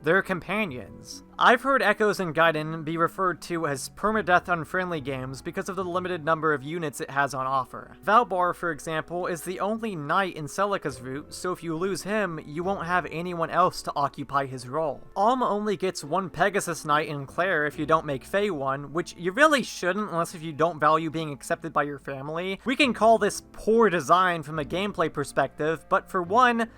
They're companions. I've heard Echoes and Gaiden be referred to as permadeath unfriendly games because of the limited number of units it has on offer. Valbar, for example, is the only knight in Celica's route, so if you lose him, you won't have anyone else to occupy his role. Alm only gets one Pegasus Knight in Claire if you don't make Fae one, which you really shouldn't unless if you don't value being accepted by your family. We can call this poor design from a gameplay perspective, but for one,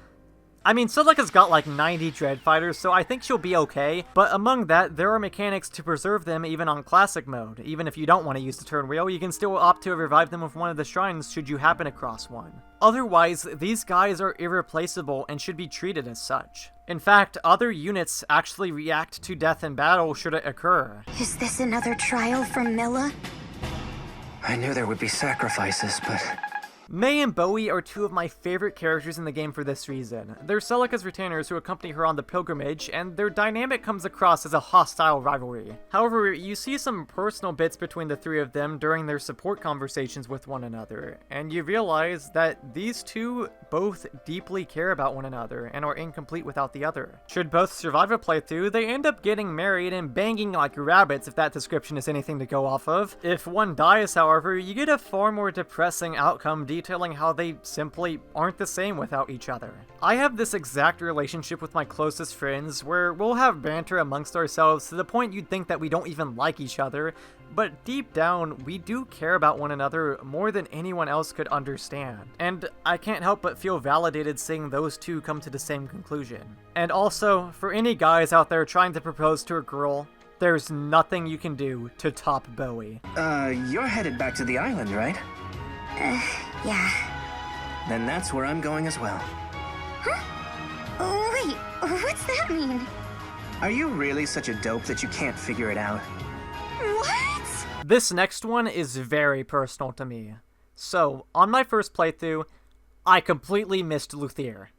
Celica's got like 90 Dread Fighters, so I think she'll be okay, but among that, there are mechanics to preserve them even on Classic mode. Even if you don't want to use the Turnwheel, you can still opt to revive them with one of the shrines should you happen across one. Otherwise, these guys are irreplaceable and should be treated as such. In fact, other units actually react to death in battle should it occur. Is this another trial for Milla? I knew there would be sacrifices, but... May and Bowie are two of my favorite characters in the game for this reason. They're Celica's retainers who accompany her on the pilgrimage, and their dynamic comes across as a hostile rivalry. However, you see some personal bits between the three of them during their support conversations with one another, and you realize that these two both deeply care about one another and are incomplete without the other. Should both survive a playthrough, they end up getting married and banging like rabbits if that description is anything to go off of. If one dies, however, you get a far more depressing outcome detailing how they simply aren't the same without each other. I have this exact relationship with my closest friends where we'll have banter amongst ourselves to the point you'd think that we don't even like each other, but deep down, we do care about one another more than anyone else could understand. And I can't help but feel validated seeing those two come to the same conclusion. And also, for any guys out there trying to propose to a girl, there's nothing you can do to top Bowie. You're headed back to the island, right? Yeah. Then that's where I'm going as well. Huh? Oh, wait, what's that mean? Are you really such a dope that you can't figure it out? What? This next one is very personal to me. So, on my first playthrough, I completely missed Luthier.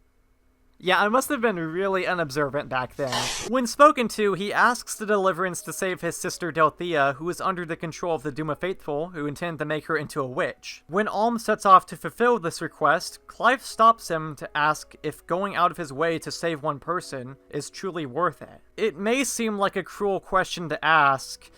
Yeah, I must have been really unobservant back then. When spoken to, he asks the Deliverance to save his sister Delthea, who is under the control of the Doom of Faithful, who intend to make her into a witch. When Alm sets off to fulfill this request, Clive stops him to ask if going out of his way to save one person is truly worth it. It may seem like a cruel question to ask,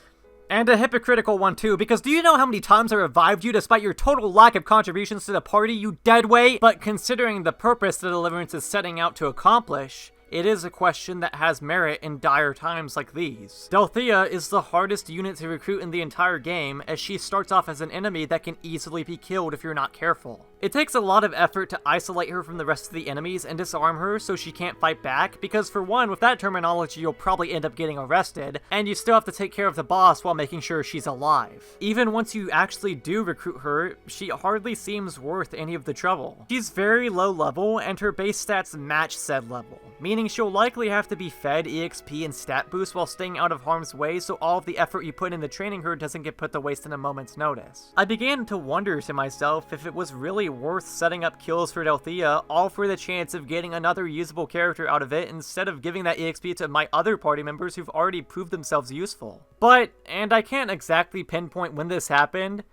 and a hypocritical one too, because do you know how many times I revived you despite your total lack of contributions to the party, you deadweight? But considering the purpose the Deliverance is setting out to accomplish, it is a question that has merit in dire times like these. Delthea is the hardest unit to recruit in the entire game, as she starts off as an enemy that can easily be killed if you're not careful. It takes a lot of effort to isolate her from the rest of the enemies and disarm her so she can't fight back, because for one, with that terminology you'll probably end up getting arrested, and you still have to take care of the boss while making sure she's alive. Even once you actually do recruit her, she hardly seems worth any of the trouble. She's very low level, and her base stats match said level, meaning she'll likely have to be fed EXP and stat boost while staying out of harm's way so all of the effort you put into training her doesn't get put to waste in a moment's notice. I began to wonder to myself if it was really worth setting up kills for Delthea, all for the chance of getting another usable character out of it instead of giving that EXP to my other party members who've already proved themselves useful. But, and I can't exactly pinpoint when this happened,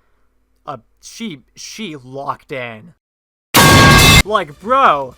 she locked in. Like, bro,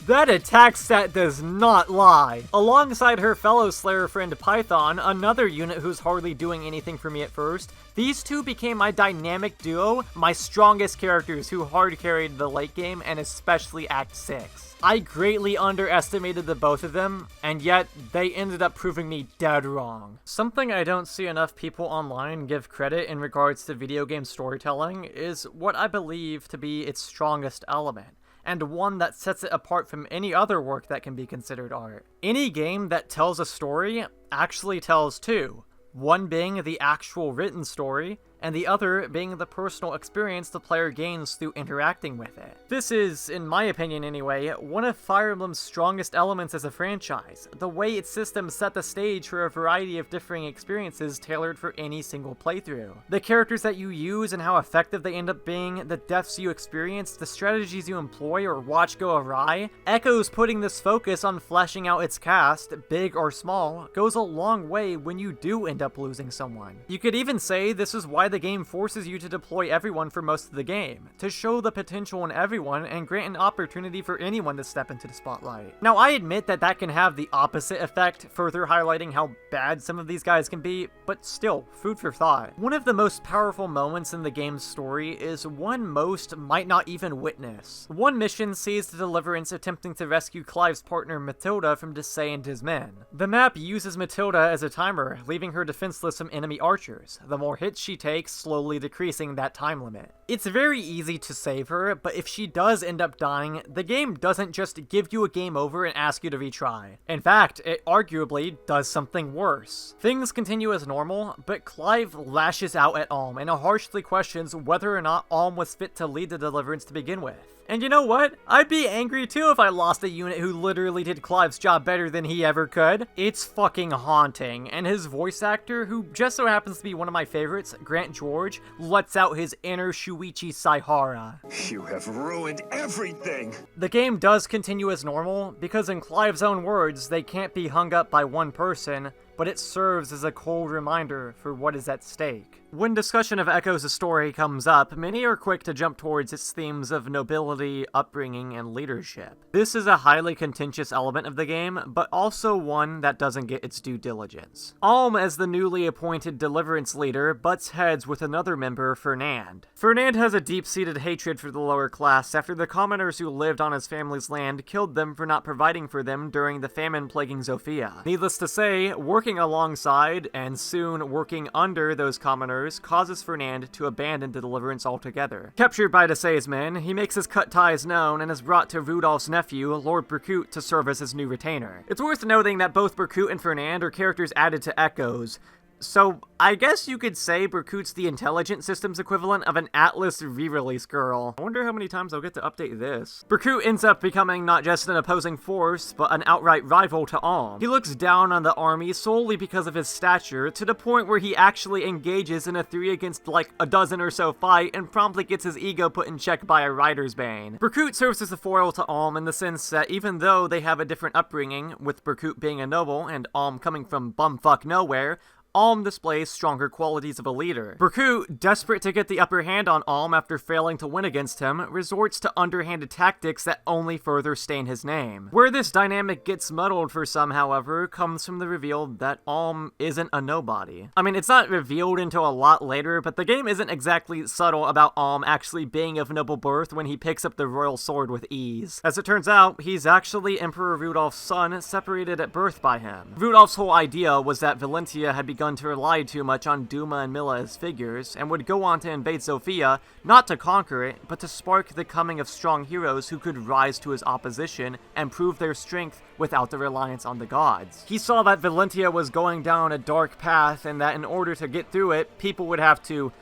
That attack stat does not lie. Alongside her fellow Slayer friend Python, another unit who's hardly doing anything for me at first, these two became my dynamic duo, my strongest characters who hard carried the late game and especially Act 6. I greatly underestimated the both of them, and yet they ended up proving me dead wrong. Something I don't see enough people online give credit in regards to video game storytelling is what I believe to be its strongest element, and one that sets it apart from any other work that can be considered art. Any game that tells a story actually tells two, one being the actual written story, and the other being the personal experience the player gains through interacting with it. This is, in my opinion anyway, one of Fire Emblem's strongest elements as a franchise, the way its system set the stage for a variety of differing experiences tailored for any single playthrough. The characters that you use and how effective they end up being, the deaths you experience, the strategies you employ or watch go awry, Echo's putting this focus on fleshing out its cast, big or small, goes a long way when you do end up losing someone. You could even say this is why the game forces you to deploy everyone for most of the game, to show the potential in everyone and grant an opportunity for anyone to step into the spotlight. Now, I admit that that can have the opposite effect, further highlighting how bad some of these guys can be, but still, food for thought. One of the most powerful moments in the game's story is one most might not even witness. One mission sees the Deliverance attempting to rescue Clive's partner Matilda from Desai and his men. The map uses Matilda as a timer, leaving her defenseless from enemy archers. The more hits she takes, slowly decreasing that time limit. It's very easy to save her, but if she does end up dying, the game doesn't just give you a game over and ask you to retry. In fact, it arguably does something worse. Things continue as normal, but Clive lashes out at Alm and harshly questions whether or not Alm was fit to lead the Deliverance to begin with. And you know what? I'd be angry too if I lost a unit who literally did Clive's job better than he ever could. It's fucking haunting, and his voice actor, who just so happens to be one of my favorites, Grant George, lets out his inner Shuichi Saihara. You have ruined everything! The game does continue as normal, because in Clive's own words, they can't be hung up by one person, but it serves as a cold reminder for what is at stake. When discussion of Echo's story comes up, many are quick to jump towards its themes of nobility, upbringing, and leadership. This is a highly contentious element of the game, but also one that doesn't get its due diligence. Alm, as the newly appointed Deliverance leader, butts heads with another member, Fernand. Fernand has a deep-seated hatred for the lower class after the commoners who lived on his family's land killed them for not providing for them during the famine plaguing Zofia. Needless to say, working alongside, and soon working under those commoners causes Fernand to abandon the Deliverance altogether. Captured by Desai's men, he makes his cut ties known and is brought to Rudolph's nephew, Lord Berkut, to serve as his new retainer. It's worth noting that both Berkut and Fernand are characters added to Echoes, so I guess you could say Berkut's the intelligent systems equivalent of an Atlas re-release girl. I wonder how many times I'll get to update this. Berkut ends up becoming not just an opposing force, but an outright rival to Alm. He looks down on the army solely because of his stature, to the point where he actually engages in a 3 against like a dozen or so fight and promptly gets his ego put in check by a Rider's Bane. Berkut serves as a foil to Alm in the sense that even though they have a different upbringing, with Berkut being a noble and Alm coming from bumfuck nowhere, Alm displays stronger qualities of a leader. Berkut, desperate to get the upper hand on Alm after failing to win against him, resorts to underhanded tactics that only further stain his name. Where this dynamic gets muddled for some, however, comes from the reveal that Alm isn't a nobody. I mean, it's not revealed until a lot later, but the game isn't exactly subtle about Alm actually being of noble birth when he picks up the royal sword with ease. As it turns out, he's actually Emperor Rudolph's son, separated at birth by him. Rudolph's whole idea was that Valentia had begun to rely too much on Duma and Milla as figures, and would go on to invade Zofia, not to conquer it, but to spark the coming of strong heroes who could rise to his opposition and prove their strength without the reliance on the gods. He saw that Valentia was going down a dark path, and that in order to get through it, people would have to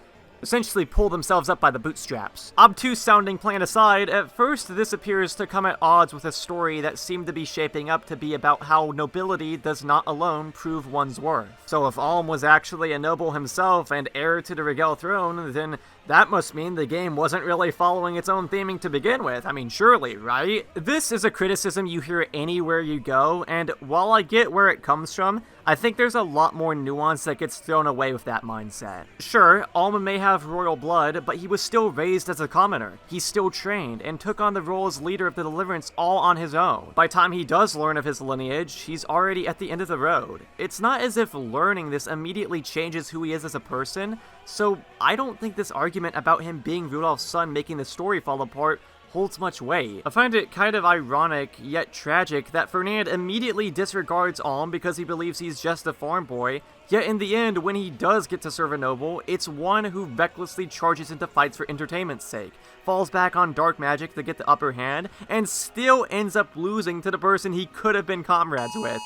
essentially pull themselves up by the bootstraps. Obtuse sounding plan aside, at first this appears to come at odds with a story that seemed to be shaping up to be about how nobility does not alone prove one's worth. So if Alm was actually a noble himself and heir to the Regel throne, then That must mean the game wasn't really following its own theming to begin with. I mean, surely, right? This is a criticism you hear anywhere you go, and while I get where it comes from, I think there's a lot more nuance that gets thrown away with that mindset. Sure, Alma may have royal blood, but he was still raised as a commoner. He's still trained, and took on the role as leader of the Deliverance all on his own. By the time he does learn of his lineage, he's already at the end of the road. It's not as if learning this immediately changes who he is as a person, so I don't think this argument about him being Rudolph's son making the story fall apart holds much weight. I find it kind of ironic, yet tragic, that Fernand immediately disregards Alm because he believes he's just a farm boy, yet in the end, when he does get to serve a noble, it's one who recklessly charges into fights for entertainment's sake, falls back on dark magic to get the upper hand, and still ends up losing to the person he could have been comrades with.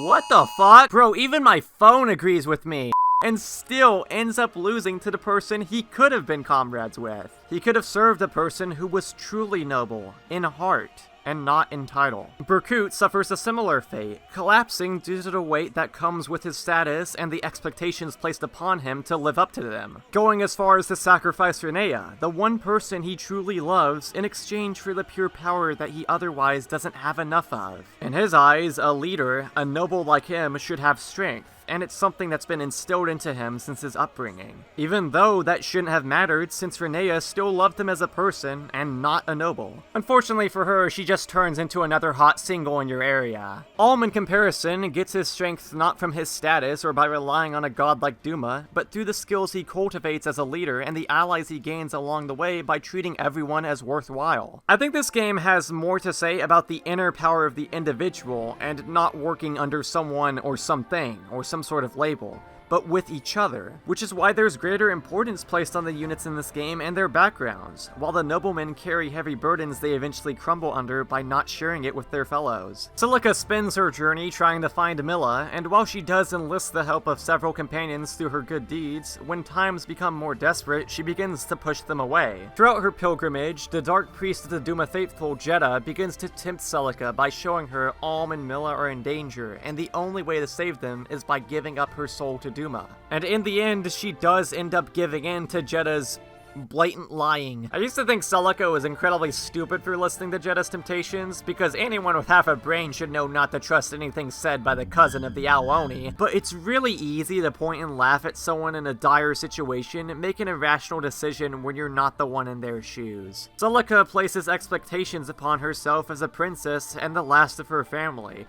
What the fuck? Bro, even my phone agrees with me. And still ends up losing to the person he could have been comrades with. He could have served a person who was truly noble, in heart, and not in title. Berkut suffers a similar fate, collapsing due to the weight that comes with his status and the expectations placed upon him to live up to them. Going as far as to sacrifice Renea, the one person he truly loves, in exchange for the pure power that he otherwise doesn't have enough of. In his eyes, a leader, a noble like him, should have strength, and it's something that's been instilled into him since his upbringing. Even though that shouldn't have mattered, since Renea still loved him as a person, and not a noble. Unfortunately for her, she just turns into another hot single in your area. Alm, in comparison, gets his strength not from his status or by relying on a god like Duma, but through the skills he cultivates as a leader and the allies he gains along the way by treating everyone as worthwhile. I think this game has more to say about the inner power of the individual, and not working under someone or something, or some sort of label, but with each other, which is why there's greater importance placed on the units in this game and their backgrounds, while the noblemen carry heavy burdens they eventually crumble under by not sharing it with their fellows. Celica spends her journey trying to find Milla, and while she does enlist the help of several companions through her good deeds, when times become more desperate, she begins to push them away. Throughout her pilgrimage, the Dark Priest of the Duma faithful, Jeddah, begins to tempt Celica by showing her Alm and Milla are in danger, and the only way to save them is by giving up her soul to Duma. And in the end, she does end up giving in to Jeddah's blatant lying. I used to think Celica was incredibly stupid for listening to Jeddah's temptations, because anyone with half a brain should know not to trust anything said by the cousin of the Aloni, but it's really easy to point and laugh at someone in a dire situation making a rational decision when you're not the one in their shoes. Celica places expectations upon herself as a princess and the last of her family.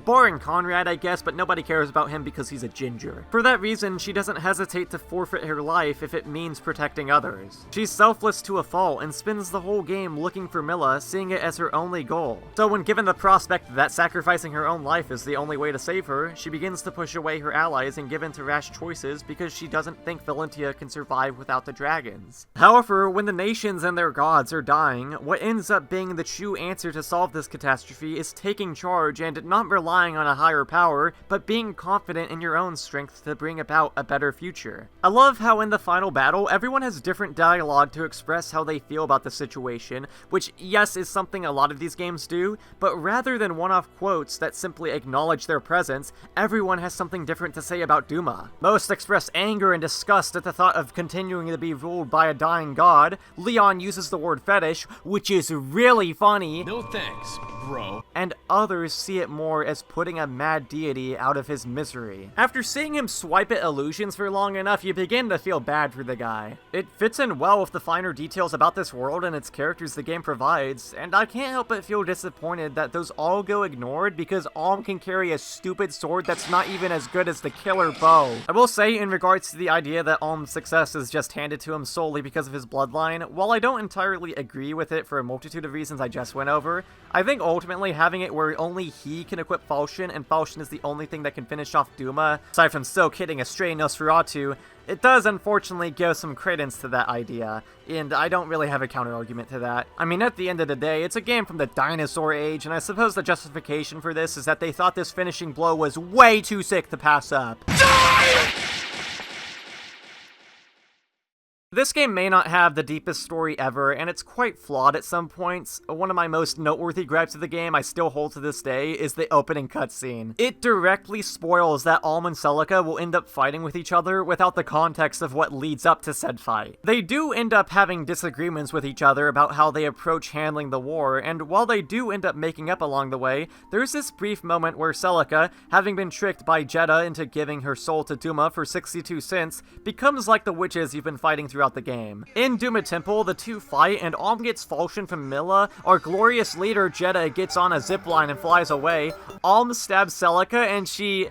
Barring Conrad, I guess, but nobody cares about him because he's a ginger. For that reason, she doesn't hesitate to forfeit her life if it means protecting others. She's selfless to a fault and spends the whole game looking for Milla, seeing it as her only goal. So when given the prospect that sacrificing her own life is the only way to save her, she begins to push away her allies and give in to rash choices because she doesn't think Valentia can survive without the dragons. However, when the nations and their gods are dying, what ends up being the true answer to solve this catastrophe is taking charge and not relying on a higher power, but being confident in your own strength to bring about a better future. I love how in the final battle, everyone has different dialogue to express how they feel about the situation, which yes is something a lot of these games do, but rather than one-off quotes that simply acknowledge their presence, everyone has something different to say about Duma. Most express anger and disgust at the thought of continuing to be ruled by a dying god. Leon uses the word fetish, which is really funny. No thanks, bro. And others see it more as putting a mad deity out of his misery. After seeing him swipe at illusions for long enough, you begin to feel bad for the guy. It fits in well with the finer details about this world and its characters the game provides, and I can't help but feel disappointed that those all go ignored because Alm can carry a stupid sword that's not even as good as the killer bow. I will say, in regards to the idea that Alm's success is just handed to him solely because of his bloodline, while I don't entirely agree with it for a multitude of reasons I just went over, I think ultimately having it where only he can equip Falchion, and Falchion is the only thing that can finish off Duma, aside from still kidding a stray Nosferatu, it does unfortunately give some credence to that idea, and I don't really have a counter-argument to that. I mean, at the end of the day, it's a game from the dinosaur age, and I suppose the justification for this is that they thought this finishing blow was way too sick to pass up. This game may not have the deepest story ever, and it's quite flawed at some points. One of my most noteworthy gripes of the game I still hold to this day is the opening cutscene. It directly spoils that Alm and Celica will end up fighting with each other without the context of what leads up to said fight. They do end up having disagreements with each other about how they approach handling the war, and while they do end up making up along the way, there's this brief moment where Celica, having been tricked by Jeddah into giving her soul to Duma for 62 cents, becomes like the witches you've been fighting throughout the game. In Duma Temple, the two fight, and Alm gets falchion from Milla. Our glorious leader Jeddah gets on a zipline and flies away. Alm stabs Celica, and she...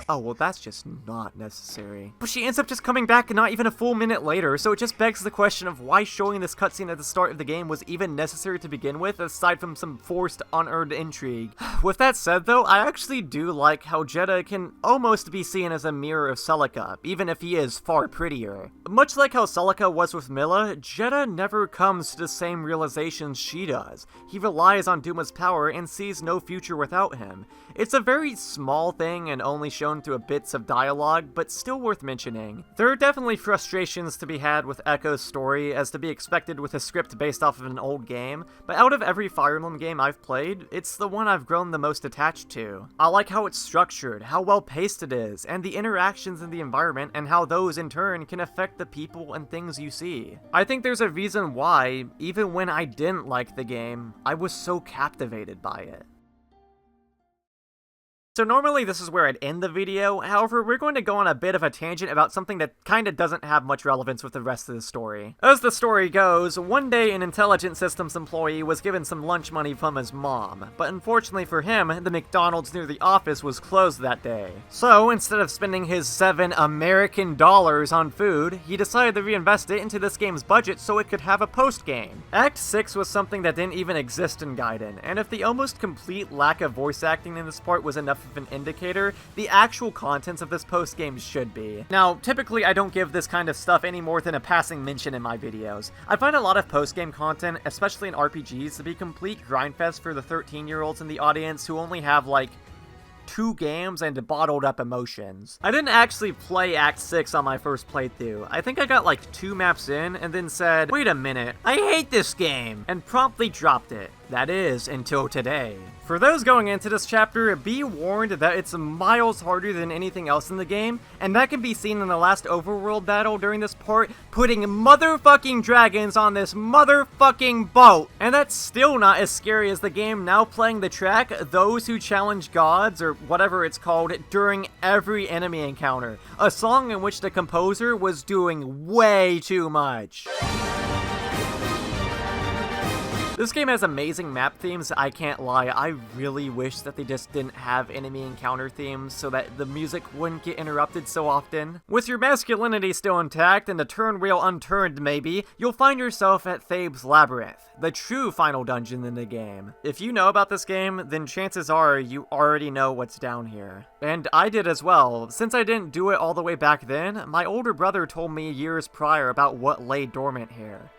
Oh, well, that's just not necessary. But she ends up just coming back not even a full minute later, so it just begs the question of why showing this cutscene at the start of the game was even necessary to begin with, aside from some forced, unearned intrigue. With that said, though, I actually do like how Jeddah can almost be seen as a mirror of Celica, even if he is far prettier. Much like how Celica was with Milla, Jeddah never comes to the same realizations she does. He relies on Duma's power and sees no future without him. It's a very small thing and only shown through bits of dialogue, but still worth mentioning. There are definitely frustrations to be had with Echo's story, as to be expected with a script based off of an old game, but out of every Fire Emblem game I've played, it's the one I've grown the most attached to. I like how it's structured, how well paced it is, and the interactions in the environment, and how those in turn can affect the people and things you see. I think there's a reason why, even when I didn't like the game, I was so captivated by it. So normally this is where I'd end the video, however we're going to go on a bit of a tangent about something that kinda doesn't have much relevance with the rest of the story. As the story goes, one day an intelligent systems employee was given some lunch money from his mom, but unfortunately for him, the McDonald's near the office was closed that day. So instead of spending his $7 American on food, he decided to reinvest it into this game's budget so it could have a post-game. Act 6 was something that didn't even exist in Gaiden, and if the almost complete lack of voice acting in this part was enough of an indicator, the actual contents of this post-game should be. Now, typically I don't give this kind of stuff any more than a passing mention in my videos. I find a lot of post-game content, especially in RPGs, to be complete grindfest for the 13-year-olds in the audience who only have, like, 2 games and bottled up emotions. I didn't actually play Act 6 on my first playthrough. I think I got like 2 maps in and then said, wait a minute, I hate this game, and promptly dropped it. That is, until today. For those going into this chapter, be warned that it's miles harder than anything else in the game, and that can be seen in the last overworld battle during this part, putting motherfucking dragons on this motherfucking boat. And that's still not as scary as the game now playing the track, Those Who Challenge Gods, or whatever it's called, during every enemy encounter. A song in which the composer was doing way too much. This game has amazing map themes, I can't lie. I really wish that they just didn't have enemy encounter themes so that the music wouldn't get interrupted so often. With your masculinity still intact and the Turnwheel unturned maybe, you'll find yourself at Thabes Labyrinth, the true final dungeon in the game. If you know about this game, then chances are you already know what's down here. And I did as well. Since I didn't do it all the way back then, my older brother told me years prior about what lay dormant here.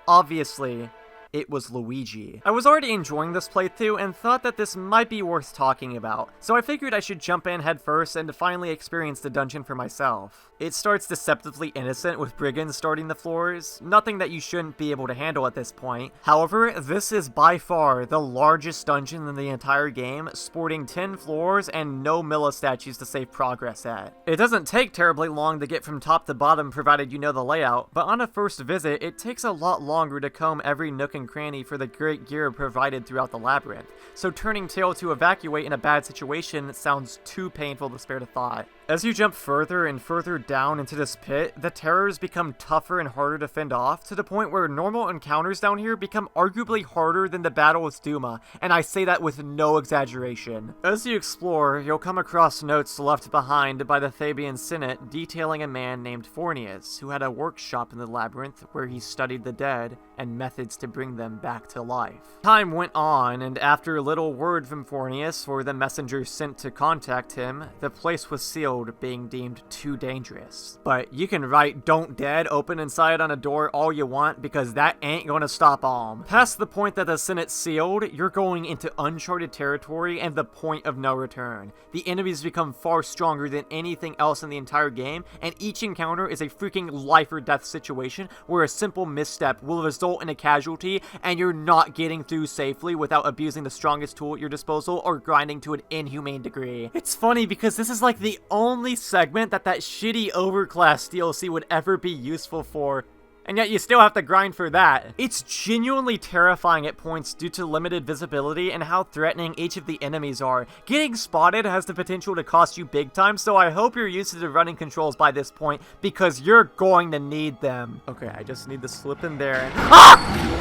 Obviously, it was Luigi. I was already enjoying this playthrough and thought that this might be worth talking about, so I figured I should jump in head first and finally experience the dungeon for myself. It starts deceptively innocent with brigands starting the floors, nothing that you shouldn't be able to handle at this point. However, this is by far the largest dungeon in the entire game, sporting 10 floors and no Milla statues to save progress at. It doesn't take terribly long to get from top to bottom provided you know the layout, but on a first visit, it takes a lot longer to comb every nook and cranny for the great gear provided throughout the labyrinth, so turning tail to evacuate in a bad situation sounds too painful to spare the thought. As you jump further and further down into this pit, the terrors become tougher and harder to fend off, to the point where normal encounters down here become arguably harder than the battle with Duma, and I say that with no exaggeration. As you explore, you'll come across notes left behind by the Thabian Senate detailing a man named Fornius, who had a workshop in the labyrinth where he studied the dead and methods to bring bring them back to life. Time went on, and after a little word from Fornius or the messenger sent to contact him, the place was sealed, being deemed too dangerous. But you can write "Don't Dead" open inside on a door all you want, because that ain't gonna stop Alm. Past the point that the Senate's sealed, you're going into uncharted territory and the point of no return. The enemies become far stronger than anything else in the entire game, and each encounter is a freaking life or death situation where a simple misstep will result in a casualty, and you're not getting through safely without abusing the strongest tool at your disposal or grinding to an inhumane degree. It's funny because this is like the only segment that shitty Overclass DLC would ever be useful for, and yet you still have to grind for that. It's genuinely terrifying at points due to limited visibility and how threatening each of the enemies are. Getting spotted has the potential to cost you big time, so I hope you're used to the running controls by this point, because you're going to need them. Okay, I just need to slip in there and— Ah!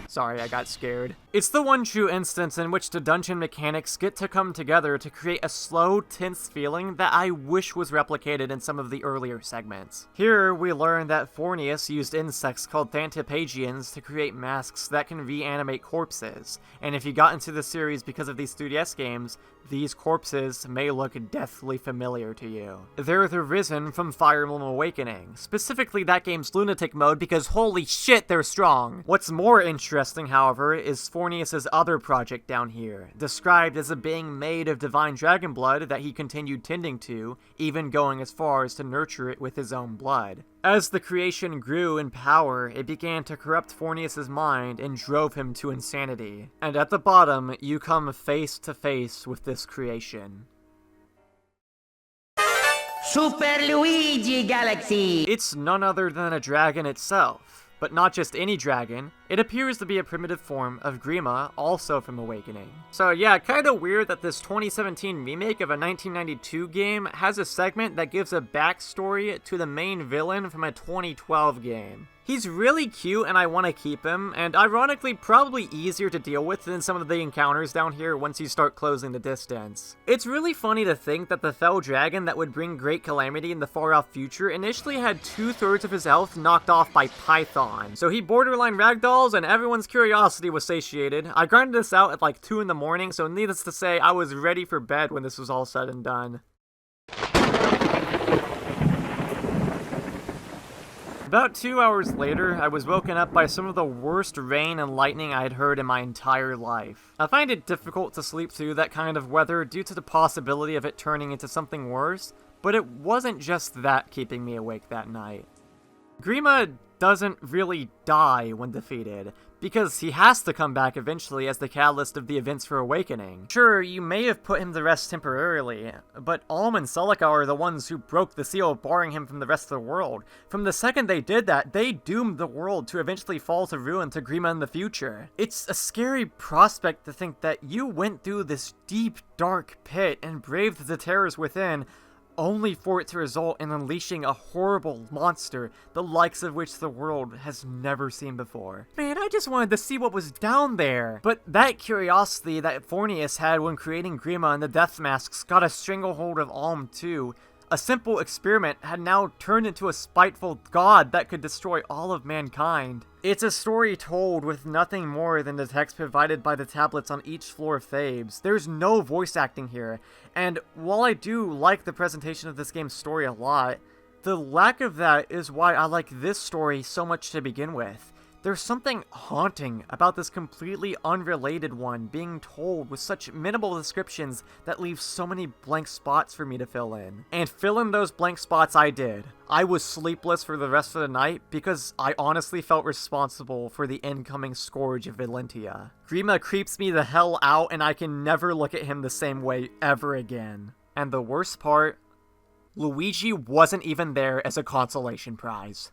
Sorry, I got scared. It's the one true instance in which the dungeon mechanics get to come together to create a slow, tense feeling that I wish was replicated in some of the earlier segments. Here, we learn that Fornius used insects called Thantapagians to create masks that can reanimate corpses, and if you got into the series because of these 3DS games, these corpses may look deathly familiar to you. They're the Risen from Fire Emblem Awakening, specifically that game's Lunatic mode, because holy shit, they're strong! What's more interesting, however, is Fornius' other project down here, described as a being made of divine dragon blood that he continued tending to, even going as far as to nurture it with his own blood. As the creation grew in power, it began to corrupt Fornius' mind and drove him to insanity. And at the bottom, you come face to face with this creation. Super Luigi Galaxy! It's none other than a dragon itself. But not just any dragon, it appears to be a primitive form of Grima, also from Awakening. So yeah, kinda weird that this 2017 remake of a 1992 game has a segment that gives a backstory to the main villain from a 2012 game. He's really cute and I want to keep him, and ironically probably easier to deal with than some of the encounters down here once you start closing the distance. It's really funny to think that the fell dragon that would bring great calamity in the far-off future initially had 2/3 of his health knocked off by Python. So he borderline ragdolls and everyone's curiosity was satiated. I grinded this out at like 2 in the morning, so needless to say, I was ready for bed when this was all said and done. About 2 hours later, I was woken up by some of the worst rain and lightning I had heard in my entire life. I find it difficult to sleep through that kind of weather due to the possibility of it turning into something worse, but it wasn't just that keeping me awake that night. Grima doesn't really die when defeated, because he has to come back eventually as the catalyst of the events for Awakening. Sure, you may have put him to rest temporarily, but Alm and Celica are the ones who broke the seal, barring him from the rest of the world. From the second they did that, they doomed the world to eventually fall to ruin to Grima in the future. It's a scary prospect to think that you went through this deep, dark pit and braved the terrors within, only for it to result in unleashing a horrible monster, the likes of which the world has never seen before. Man, I just wanted to see what was down there! But that curiosity that Fornius had when creating Grima and the Death Masks got a stranglehold of Alm too. A simple experiment had now turned into a spiteful god that could destroy all of mankind. It's a story told with nothing more than the text provided by the tablets on each floor of Thabes. There's no voice acting here, and while I do like the presentation of this game's story a lot, the lack of that is why I like this story so much to begin with. There's something haunting about this completely unrelated one being told with such minimal descriptions that leaves so many blank spots for me to fill in. And fill in those blank spots I did. I was sleepless for the rest of the night because I honestly felt responsible for the incoming scourge of Valentia. Grima creeps me the hell out and I can never look at him the same way ever again. And the worst part, Luigi wasn't even there as a consolation prize.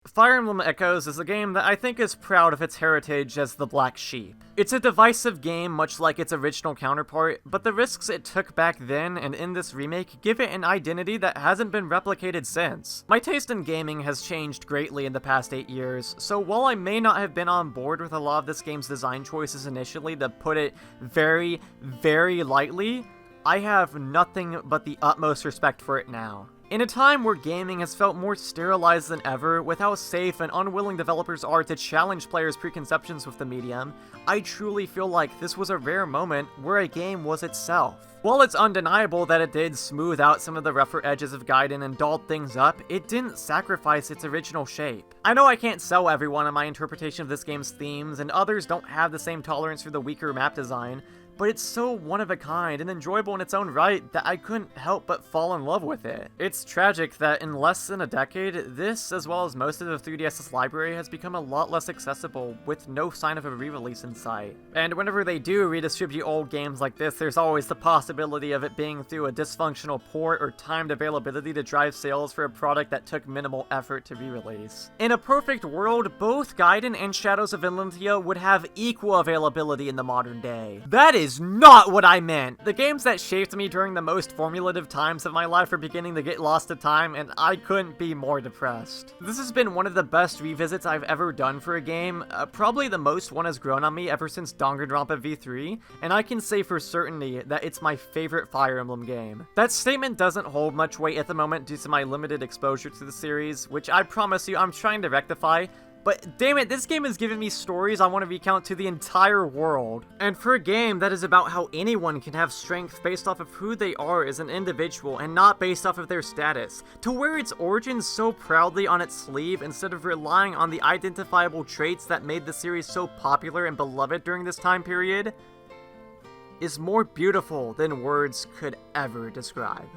Fire Emblem Echoes is a game that I think is proud of its heritage as the Black Sheep. It's a divisive game much like its original counterpart, but the risks it took back then and in this remake give it an identity that hasn't been replicated since. My taste in gaming has changed greatly in the past 8 years, so while I may not have been on board with a lot of this game's design choices initially, to put it very, very lightly, I have nothing but the utmost respect for it now. In a time where gaming has felt more sterilized than ever, with how safe and unwilling developers are to challenge players' preconceptions with the medium, I truly feel like this was a rare moment where a game was itself. While it's undeniable that it did smooth out some of the rougher edges of Gaiden and dolled things up, it didn't sacrifice its original shape. I know I can't sell everyone on my interpretation of this game's themes, and others don't have the same tolerance for the weaker map design, but it's so one of a kind and enjoyable in its own right that I couldn't help but fall in love with it. It's tragic that in less than a decade, this, as well as most of the 3DS's library, has become a lot less accessible, with no sign of a re-release in sight. And whenever they do redistribute old games like this, there's always the possibility of it being through a dysfunctional port or timed availability to drive sales for a product that took minimal effort to re-release. In a perfect world, both Gaiden and Shadows of Inlantia would have equal availability in the modern day. That is not what I meant! The games that shaped me during the most formulative times of my life are beginning to get lost to time, and I couldn't be more depressed. This has been one of the best revisits I've ever done for a game, probably the most one has grown on me ever since Danganronpa V3, and I can say for certainty that it's my favorite Fire Emblem game. That statement doesn't hold much weight at the moment due to my limited exposure to the series, which I promise you I'm trying to rectify, but damn it, this game has given me stories I want to recount to the entire world. And for a game that is about how anyone can have strength based off of who they are as an individual and not based off of their status, to wear its origins so proudly on its sleeve instead of relying on the identifiable traits that made the series so popular and beloved during this time period, is more beautiful than words could ever describe.